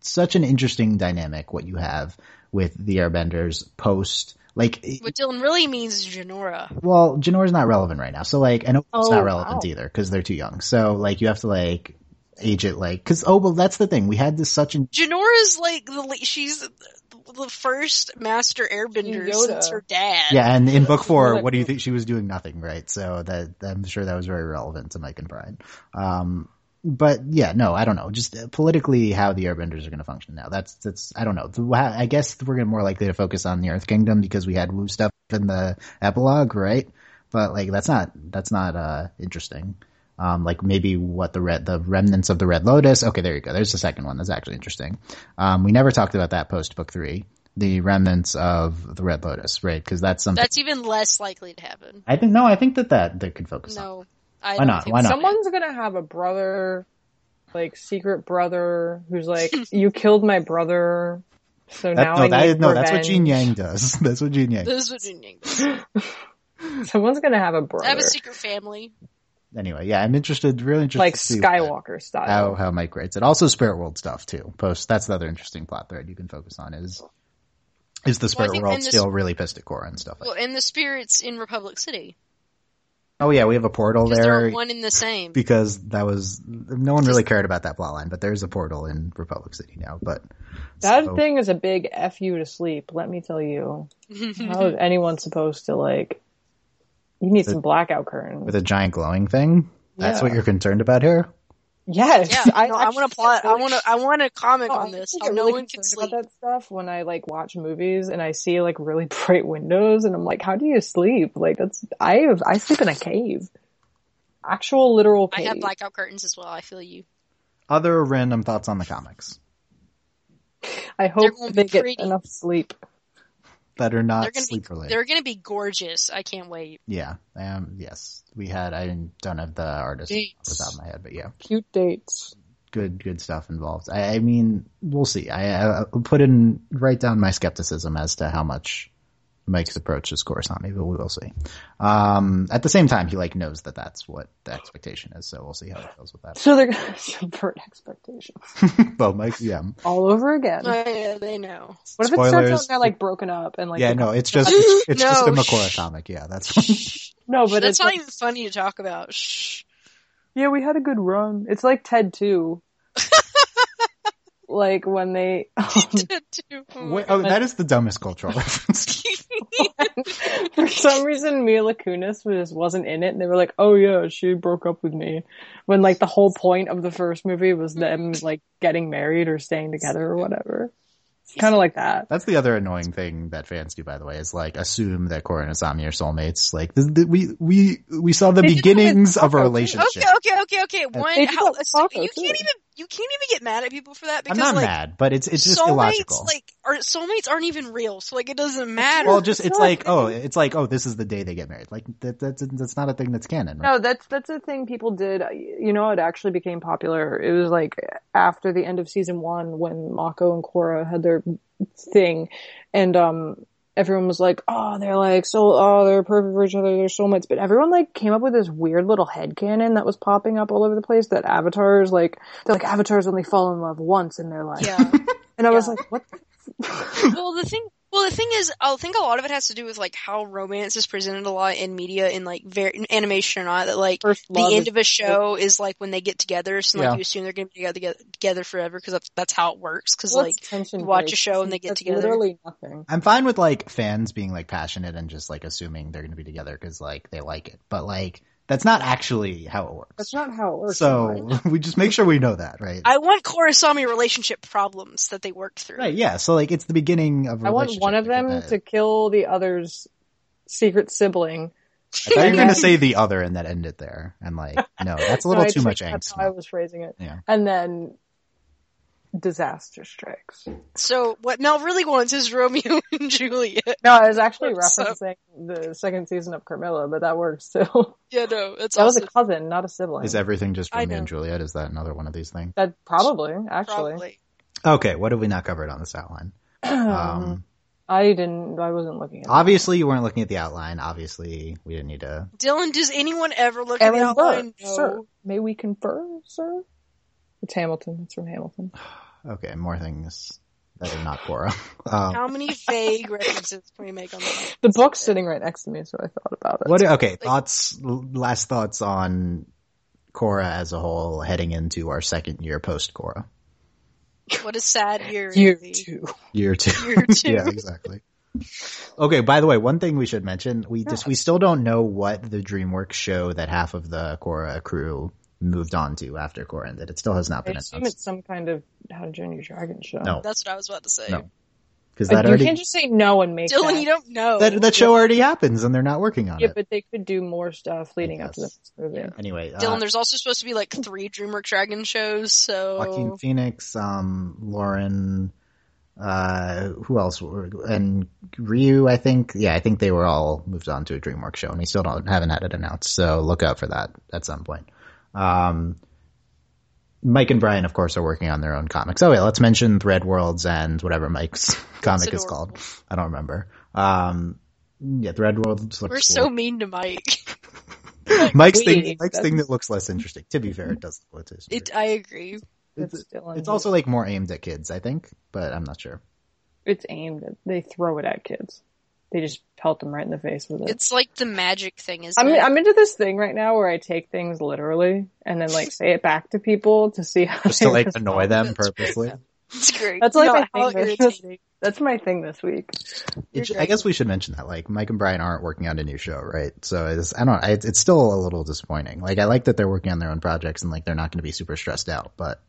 such an interesting dynamic what you have with the Airbenders post. Like, what Dylan really means is Jinora. Well, Jinora's not relevant right now. So like, I know it's not relevant either because they're too young. So like, you have to like age it like, that's the thing. We had this Jinora's like she's the first master airbender since her dad. Yeah, and in book 4, what do you think? She was doing nothing, right? So that I'm sure that was very relevant to Mike and Brian. But yeah, no, I don't know. Just politically, how the Airbenders are going to function now. That's I don't know. I guess we're more likely to focus on the Earth Kingdom because we had Wu stuff in the epilogue, right? But like, that's not interesting. Like maybe what the remnants of the Red Lotus. Okay, there you go. There's the second one. That's actually interesting. We never talked about that post book 3. The remnants of the Red Lotus, right? Because that's something that's even less likely to happen. I think that they could focus on. No. Why not? Why not? Someone's gonna have a brother, like secret brother, who's like, you killed my brother, so now I need revenge. That's what Jean Yang does. That's what Jean Yang does. This is what Jean Yang does. Someone's gonna have a brother. I have a secret family. Anyway, yeah, I'm really interested like to see Skywalker style. How Mike writes it. Also, Spirit World stuff too. That's the other interesting plot thread you can focus on is the Spirit World still really pissed at Korra and stuff like that? Well, and the spirits in Republic City. Oh yeah, we have a portal there. They're one in the same. Because no one really cared about that plotline, but there's a portal in Republic City now. But that thing is a big F you to sleep. Let me tell you. How is anyone supposed to like You need some blackout curtains. With a giant glowing thing? That's what you're concerned about here? Yes. Yeah, I want to plot. I want to comment on this. How no one can sleep about that stuff when I like watch movies and I see like really bright windows and I'm like, how do you sleep? Like I sleep in a cave. Actual literal cave. I have blackout curtains as well. I feel you. Other random thoughts on the I hope they get enough sleep. That are not sleep related. They're going to be gorgeous. I can't wait. Yeah. Yes. I don't have the artist off the top of my head, but yeah. Cute dates. Good stuff involved. I mean, we'll see. I write down my skepticism as to how much Mike's approach is Korrasami, but we will see. At the same time, he like knows that that's what the expectation is, so we'll see how it goes with that. So they're gonna subvert expectations. Well, Mike, yeah. All over again. Oh, yeah, they know. What if it starts out they're like broken up and like? Yeah, no, it's just a Korra comic. Yeah, that's no, but that's not even funny to talk about. Shh. Yeah, we had a good run. It's like Ted 2. Like when they that is the dumbest cultural reference. For some reason Mila Kunis wasn't in it and they were like, oh yeah, she broke up with me, when like the whole point of the first movie was them like getting married or staying together or whatever. It's kind of like that. That's the other annoying thing that fans do, by the way, is like assume that Korra and Asami are soulmates. Like we saw the beginnings of a relationship. Okay. You can't even get mad at people for that because I'm not mad, but it's just illogical. Soulmates aren't even real, so like it doesn't matter. Well, it's like this is the day they get married. Like that's not a thing that's canon. Right? No, that's a thing people did. You know, it actually became popular. It was like after the end of season 1 when Mako and Korra had their thing, and everyone was like, they're perfect for each other, they're soulmates. But everyone like came up with this weird little headcanon that was popping up all over the place that avatars avatars only fall in love once in their life. Yeah. And I was like, what? Well, the thing is, I think a lot of it has to do with like how romance is presented a lot in media, in like in animation or not. That like the end of a show is like when they get together, so like you assume they're going to be together forever because that's how it works. Because like you watch a show and they get together. Literally nothing. I'm fine with like fans being like passionate and just like assuming they're going to be together because like they like it, but like that's not actually how it works. That's not how it works. So we just make sure we know that, right? I want Korrasami relationship problems that they worked through. Right, yeah. So like it's the beginning of a relationship. I want one of them to kill the other's secret sibling. I thought you were going to say the other and that ended there. And like, no, that's a little too much angst. That's how I was phrasing it. Yeah. And then disaster strikes. So what Mel really wants is Romeo and Juliet. No, I was actually referencing the second season of Carmilla, but that works too. Yeah, no, that was a cousin, not a sibling. Is everything just Romeo and Juliet? Is that another one of these things? That probably, actually. Probably. Okay, what have we not covered on this outline? I wasn't looking at it. Obviously, you weren't looking at the outline. Obviously, we didn't need to. Dylan, does anyone ever look at the outline? No. Sir, may we confer, sir? It's Hamilton. It's from Hamilton. Okay, more things that are not Korra. How many vague references can we make on that? The book's sitting right next to me, so I thought about it. Last thoughts on Korra as a whole heading into our second year post Korra. What a sad year. Year 2. Year 2. Yeah, exactly. Okay, by the way, one thing we should mention, we still don't know what the DreamWorks show that half of the Korra crew moved on to after Korra ended. It still has not been announced. I assume it's some kind of How to Train Your Dragon show. No. That's what I was about to say. No. Because you can't just say no and make Dylan, that. you don't know. That show already happens and they're not working on it. Yeah, but they could do more stuff leading up to this movie. Yeah. Anyway. Dylan, there's also supposed to be like 3 DreamWorks Dragon shows, so... Joaquin Phoenix, Lauren, who else? And Ryu, I think. Yeah, I think they were all moved on to a DreamWorks show and we still haven't had it announced, so look out for that at some point. Mike and Brian, of course, are working on their own comics. Oh, yeah, let's mention Thread Worlds and whatever Mike's comic is called. I don't remember. Thread Worlds looks We're so mean to Mike. Mike's thing that looks less interesting. To be fair, it does look less interesting. I agree. It's also like more aimed at kids, I think, but I'm not sure. It's they throw it at kids. They just pelt them right in the face with it. It's like the magic thing, isn't it? I'm into this thing right now where I take things literally and then like say it back to people to see how just to like annoy them purposely. It's great. That's like how irritating. That's my thing this week. I guess we should mention that, like, Mike and Brian aren't working on a new show, right? So it's still a little disappointing. Like, I like that they're working on their own projects and like they're not going to be super stressed out, but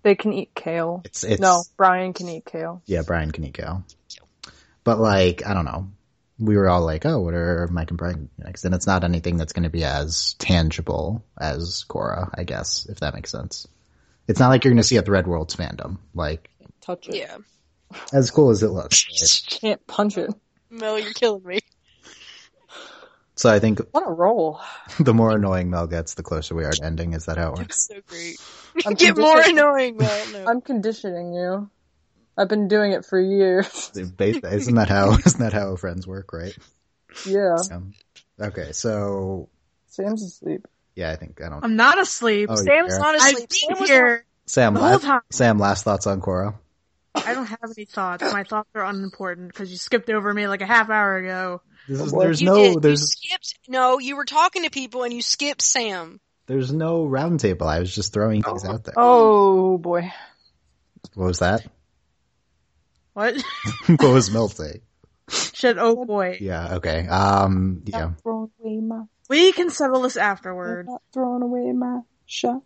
they can eat kale. No, Brian can eat kale. Yeah, Brian can eat kale. But like, I don't know. We were all like, oh, what are Mike and Brian next? And it's not anything that's going to be as tangible as Korra, I guess, if that makes sense. It's not like you're going to see a Thread Worlds fandom. Like, touch it. Yeah. As cool as it looks. Right? Can't punch it. Mel, you're killing me. So I think what a roll. The more annoying Mel gets, the closer we are to ending. Is that how it works? It's so great. Get more annoying, Mel. No. I'm conditioning you. I've been doing it for years. Isn't that how friends work, right? Yeah. Okay, so Sam's asleep. Yeah, I'm not asleep. Oh, Sam's not asleep. Sam was here Sam, the whole time. Sam, last thoughts on Korra? I don't have any thoughts. My thoughts are unimportant because you skipped over me like a half hour ago. You were talking to people and you skipped Sam. There's no round table. I was just throwing things out there. Oh boy. What was that? What? What was Mel saying? Shit, oh boy. Yeah, okay. Yeah. We can settle this afterward. I'm not throwing away my shot.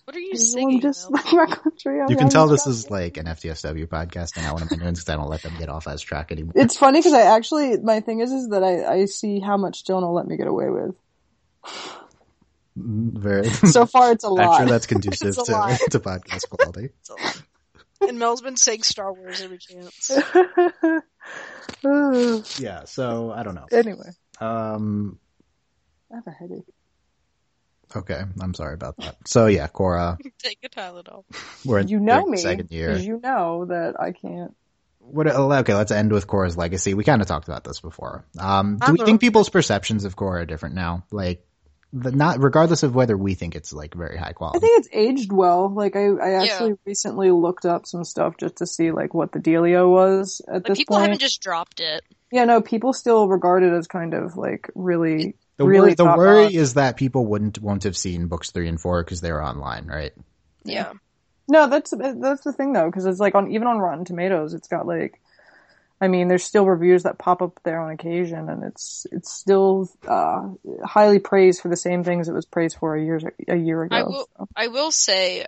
What are you singing? Just like my country. You can tell this is like an FTSW podcast and not one of my news because I don't let them get off as track anymore. It's funny because my thing is that I see how much Dylan will let me get away with. Very. So far, it's a lot. I'm sure that's conducive to podcast quality. And Mel's been saying Star Wars every chance. Yeah, so I don't know. Anyway. I have a headache. Okay, I'm sorry about that. So yeah, Korra. Take a Tylenol. We're in the second year. You know that I can't. Okay, let's end with Korra's legacy. We kind of talked about this before. Do we think people's perceptions of Korra are different now? Like, not regardless of whether we think it's like very high quality. I think it's aged well. Like I actually recently looked up some stuff just to see like what the dealio was at this people point. Haven't just dropped it. Yeah, no, people still regard it as kind of like really. The worry is that people won't have seen books 3 and 4 because they were online, right? Yeah. No, that's the thing though, because it's like even on Rotten Tomatoes, it's got like, I mean, there's still reviews that pop up there on occasion, and it's still highly praised for the same things it was praised for a year ago. I will say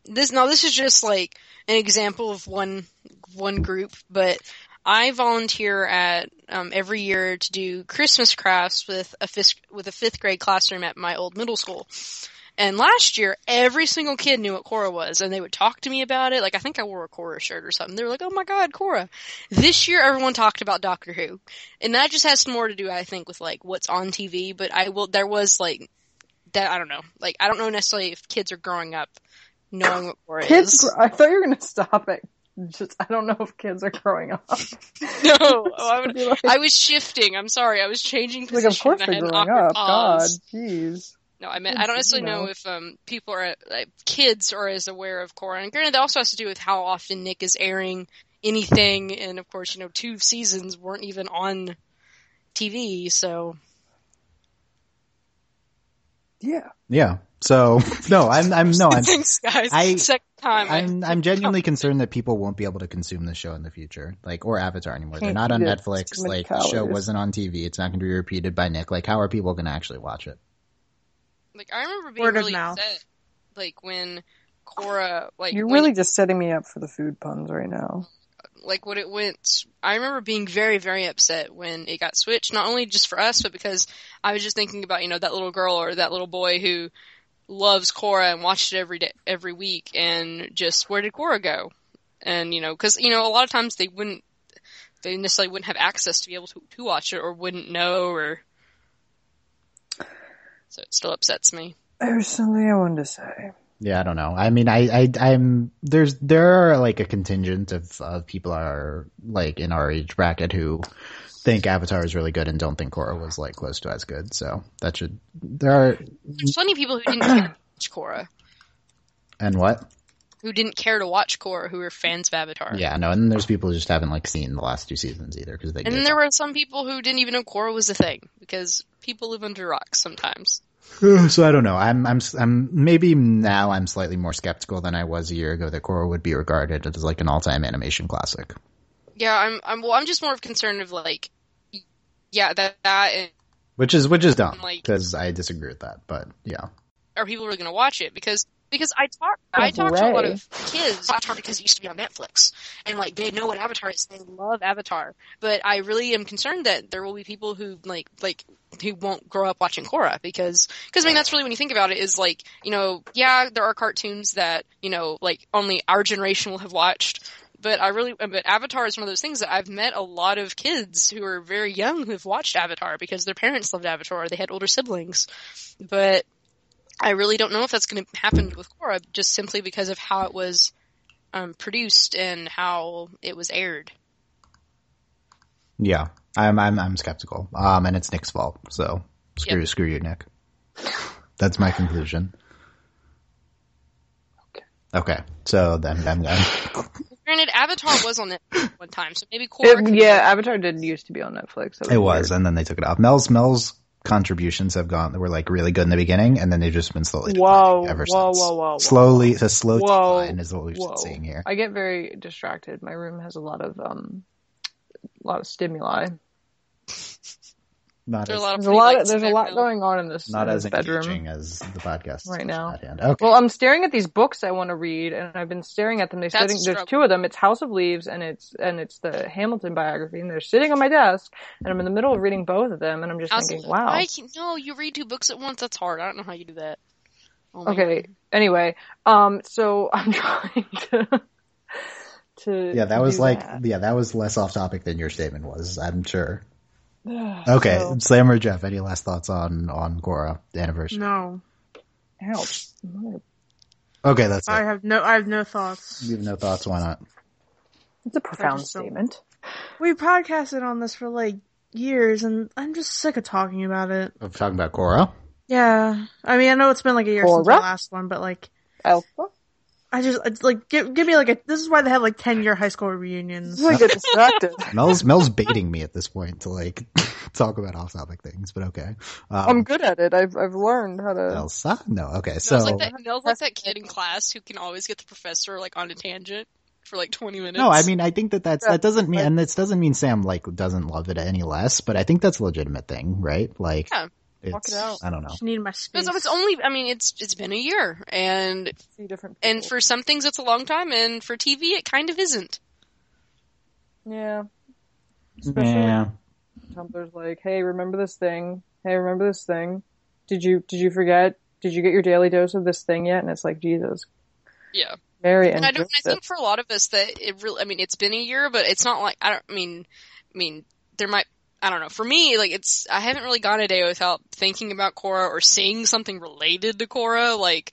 this is just like an example of one group, but I volunteer at every year to do Christmas crafts with a 5th grade classroom at my old middle school. And last year, every single kid knew what Korra was, and they would talk to me about it. Like, I think I wore a Korra shirt or something. They were like, oh my god, Korra. This year, everyone talked about Doctor Who. And that just has more to do, I think, with, like, what's on TV. But there was, like, that, I don't know. Like, I don't know necessarily if kids are growing up knowing what Korra is. I thought you were going to stop it. I don't know if kids are growing up. No, I was shifting. I'm sorry. I was changing position. Like, of course they're growing up. God, jeez. No, I meant I don't necessarily know if people are like kids are as aware of Korra. And granted, that also has to do with how often Nick is airing anything, and of course, 2 seasons weren't even on TV. So, yeah. So no, I'm thanks, guys. Second time. I'm genuinely concerned that people won't be able to consume the show in the future, like, or Avatar anymore. They're not on Netflix. Like, the show wasn't on TV. It's not going to be repeated by Nick. Like, how are people going to actually watch it? Like, I remember being really upset, like, when Korra, like... You're really just setting me up for the food puns right now. Like, when it went... I remember being very, very upset when it got switched, not only just for us, but because I was just thinking about, that little girl or that little boy who loves Korra and watched it every week, and just, where did Korra go? And, because, a lot of times they necessarily wouldn't have access to be able to watch it, or wouldn't know, or... So it still upsets me. There's something I wanted to say. Yeah, I don't know. I mean, there are like a contingent of people are like in our age bracket who think Avatar is really good and don't think Korra was like close to as good. So there's plenty of people who didn't care much Korra. And what? who didn't care to watch Korra, who were fans of Avatar. Yeah, no, and then there's people who just haven't like seen the last 2 seasons either because they. And then there were some people who didn't even know Korra was a thing because people live under rocks sometimes. So I don't know. I'm maybe now I'm slightly more skeptical than I was a year ago that Korra would be regarded as like an all-time animation classic. Yeah, I'm just more concerned of like, yeah, that and which is dumb because I disagree with that. But yeah, are people really going to watch it? Because I talk to a lot of kids Avatar because it used to be on Netflix and like they know what Avatar is. They love Avatar, but I really am concerned that there will be people who like who won't grow up watching Korra because I mean that's really when you think about it is like yeah there are cartoons that like only our generation will have watched. But Avatar is one of those things that I've met a lot of kids who are very young who have watched Avatar because their parents loved Avatar or they had older siblings. But I really don't know if that's going to happen with Korra just simply because of how it was produced and how it was aired. Yeah, I'm skeptical. And it's Nick's fault. So screw you, Nick. That's my conclusion. Okay. So then I'm Granted, Avatar was on Netflix one time, so maybe Korra. Avatar did used to be on Netflix. It was, and then they took it off. Mel's contributions were like really good in the beginning, and then they've just been slowly declining ever since. Slowly, it's a slow decline is what we've been seeing here. I get very distracted. My room has a lot of stimuli. There's a lot going on in this not as bedroom engaging as the podcast right now. Okay. Well, I'm staring at these books I want to read, and I've been staring at them. There's 2 of them. It's House of Leaves and it's the Hamilton biography, and they're sitting on my desk, and I'm in the middle of reading both of them, and I'm just thinking, wow. No, you read 2 books at once. That's hard. I don't know how you do that. Oh okay. God. Anyway, so I'm trying to. Yeah, that was that was less off topic than your statement was. I'm sure. Okay, so, Sam or Jeff, any last thoughts on Korra, the anniversary? No. Ouch. Okay, that's it. I have no thoughts. You have no thoughts, why not? It's a profound statement. We podcasted on this for like years, and I'm just sick of talking about it. Of talking about Korra? Yeah. I mean, I know it's been like a year since the last one, but like... Alpha? it's like, give me like this is why they have like 10-year high school reunions. I get distracted. Mel's baiting me at this point to like talk about off-topic things, but okay. I'm good at it. I've learned how to. Elsa? No, okay. So Mel's like that kid in class who can always get the professor like on a tangent for like 20 minutes. No, I mean I think that doesn't mean, and this doesn't mean Sam like doesn't love it any less, but I think that's a legitimate thing, right? Like. Yeah. Walk it out. I don't know. Just need my space. It's only, I mean, it's been a year, and for some things it's a long time, and for TV it kind of isn't. Yeah. Especially Tumblr's like, hey, remember this thing? Hey, remember this thing? Did you forget? Did you get your daily dose of this thing yet? And it's like, Jesus. Yeah. Mary and I think for a lot of us that it really, I mean, it's been a year, but it's not like, I mean, there might, I don't know. For me, like I haven't really gone a day without thinking about Korra or seeing something related to Korra. Like,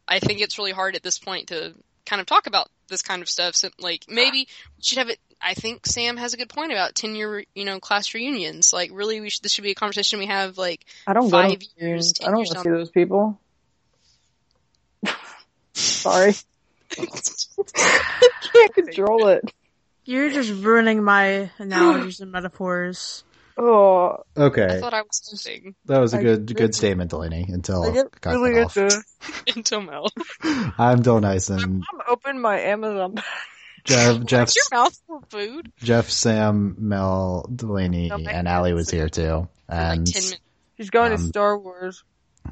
I think it's really hard at this point to kind of talk about this kind of stuff. So, like, maybe we should have it. I think Sam has a good point about 10-year, class reunions. Like, really, this should be a conversation we have. Like, I don't 5 years. I don't want to see those people. Sorry, I can't control it. You're just ruining my analogies and metaphors. Oh, okay. I thought I was listening. That was a good statement, Delaney. Until I got really into until Mel. I'm Dylan Nyson. I'm open my Amazon. Jeff's your mouth full of food. Jeff, Sam, Mel, Delaney, and Allie was here too. And like 10 minutes. She's going to Star Wars.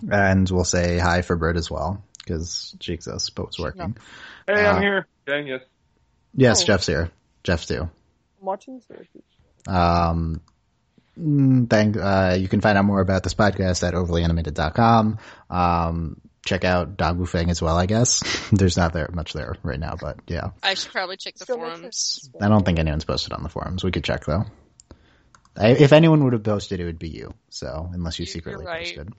And we'll say hi for Bert as well because she exists, but it's working. No. Hey, I'm here. Okay, yes. Yes, Jeff's here. Jeff too. I'm watching the series. You can find out more about this podcast at overlyanimated.com. Check out Dog Buffang as well, I guess. There's not much there right now, but yeah. I should probably check the forums. I don't think anyone's posted on the forums. We could check though. If anyone would have posted, it would be you. So unless you secretly posted.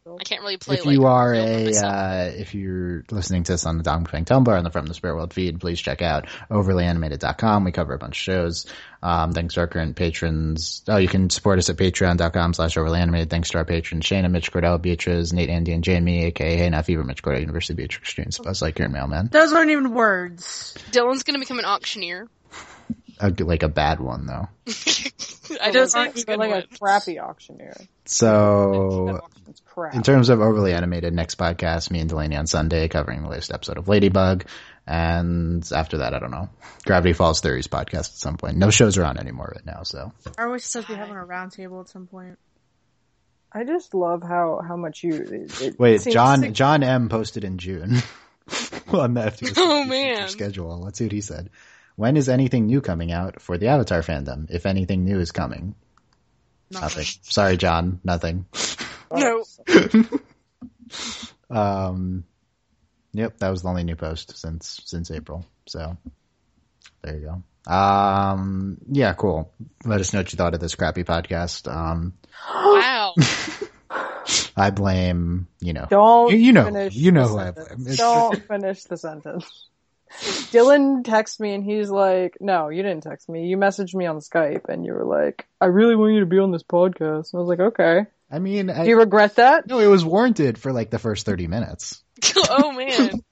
I can't really play. If you are if you're listening to us on the Dongfeng Tumblr on the From the Spirit World feed, please check out overlyanimated.com. We cover a bunch of shows. Thanks to our current patrons. You can support us at patreon.com/overlyanimated. Thanks to our patrons, Shayna, Mitch Cordell, Beatrice, Nate, Andy, and Jamie, aka Hey Not Fever, Mitch Cordell, University Beatrice Streams, Buzz Like Your Mailman. Those aren't even words. Dylan's gonna become an auctioneer. Like a bad one, though. I don't think it's like a crappy auctioneer. So, in terms of Overly Animated, next podcast, me and Delaney on Sunday, covering the latest episode of Ladybug. And after that, I don't know. Gravity Falls Theories podcast at some point. No shows are on anymore right now, so. Are we supposed to be having a roundtable at some point? I just love how much you... Wait, John M. posted in June on the FTW schedule. Let's see what he said. When is anything new coming out for the Avatar fandom? If anything new is coming. Nothing. Sorry, John. Nothing. No. Yep, that was the only new post since April. So there you go. Yeah, cool. Let us know what you thought of this crappy podcast. Wow. I blame, Don't you know finish who the I sentence. blame. Don't finish the sentence. Dylan texted me and he's like, no, you didn't text me. You messaged me on Skype and you were like, I really want you to be on this podcast. And I was like, okay. I mean, do you regret that? No, it was warranted for like the first 30 minutes. Oh man.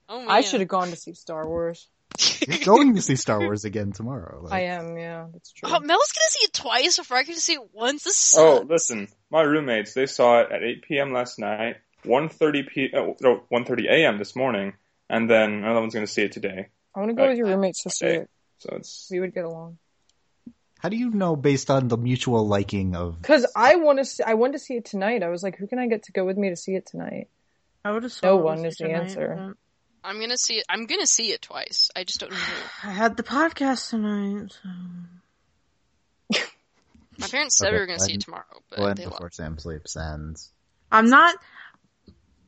I should have gone to see Star Wars. You're going to see Star Wars again tomorrow. I am, yeah, that's true. Oh, Mel's gonna see it twice before I get to see it once. This sucks. Oh, listen, my roommates, they saw it at 8 p.m. last night, 1:30 a.m. this morning, and then another one's gonna see it today. I want to go with your roommates to see it. So we would get along. How do you know based on the mutual liking of? Because I wanted to see it tonight. I was like, who can I get to go with me to see it tonight? I would have. No one is the answer. I'm gonna see it. I'm gonna see it twice. I just don't know who. I had the podcast tonight. So. My parents said we were gonna see it tomorrow, but they before Sam sleeps, and I'm not.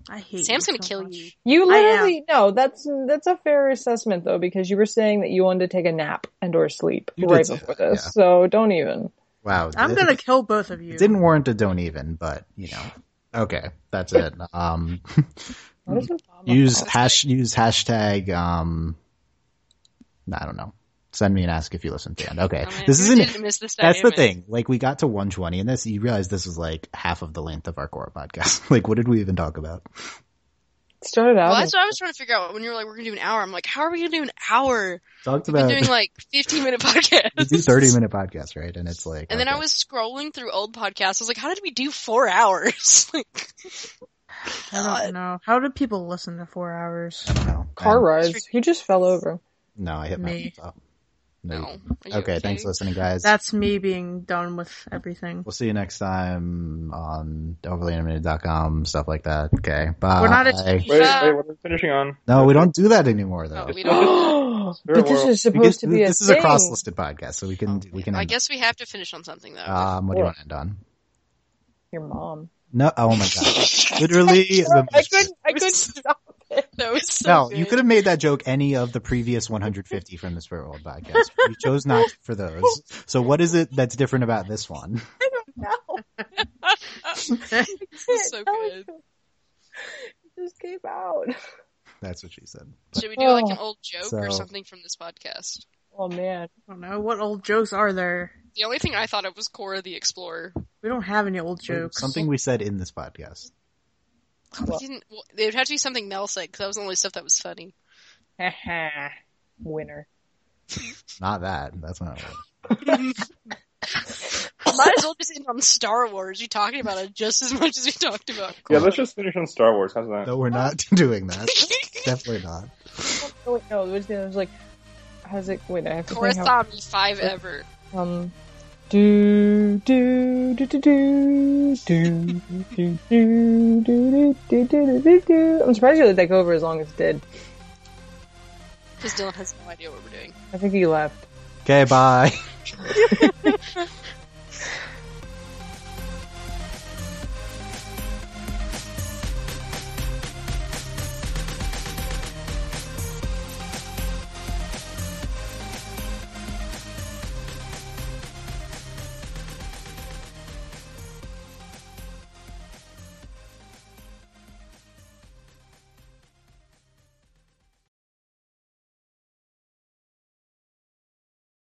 I hate. Sam's you gonna so kill much. you. You literally no. That's a fair assessment though, because you were saying that you wanted to take a nap and or sleep right before this. Yeah. So don't even. Wow, I'm gonna kill both of you. It didn't warrant a don't even, but okay, that's it. Use hashtag. I don't know. Send me and ask if you listen to the end. Okay, this isn't. That's the thing. Like we got to 120 in this. You realize this was like half of the length of our Korra podcast. Like, what did we even talk about? Started out. Well, that's what I was trying to figure out when you were like, "We're gonna do an hour." I'm like, "How are we gonna do an hour?" We've been doing like 15-minute podcasts. We do 30-minute podcasts, right? And it's like. And then I was scrolling through old podcasts. I was like, "How did we do 4 hours?" Like. I don't know. How did people listen to 4 hours? I don't know. Car rides. He just fell over. No, I hit my laptop. No. Okay, thanks for listening, guys. That's me being done with everything. We'll see you next time on overlyanimated.com, stuff like that. Okay, bye. We're not Wait, what are we finishing on? No, we don't do that anymore, though. No, we don't. But this is supposed to be This is a cross-listed podcast, so we can. I guess we have to finish on something, though. What do you want to end on? Your mom. No, oh my god. Literally. I couldn't stop it. That was so good. You could have made that joke any of the previous 150 from the Spirit World podcast. We chose not for those. So what is it that's different about this one? I don't know. So good. It just came out. That's what she said. Should we do like an old joke or something from this podcast? Oh man. I don't know. What old jokes are there? The only thing I thought of was Korra the Explorer. We don't have any old jokes. Something we said in this podcast. It would have to be something Mel said, because that was the only stuff that was funny. Winner. Not that. That's not Might as well just end on Star Wars. You're talking about it just as much as we talked about Korra. Yeah, let's just finish on Star Wars. How's that? No, we're not doing that. Definitely not. Oh, wait, no, it was like, how's it, wait, I have to Korra think taught me 5 ever. Do do do do do do do do do do do do. I'm surprised you let that go over as long as it did. Because Dylan has no idea what we're doing. I think he left. Okay, bye.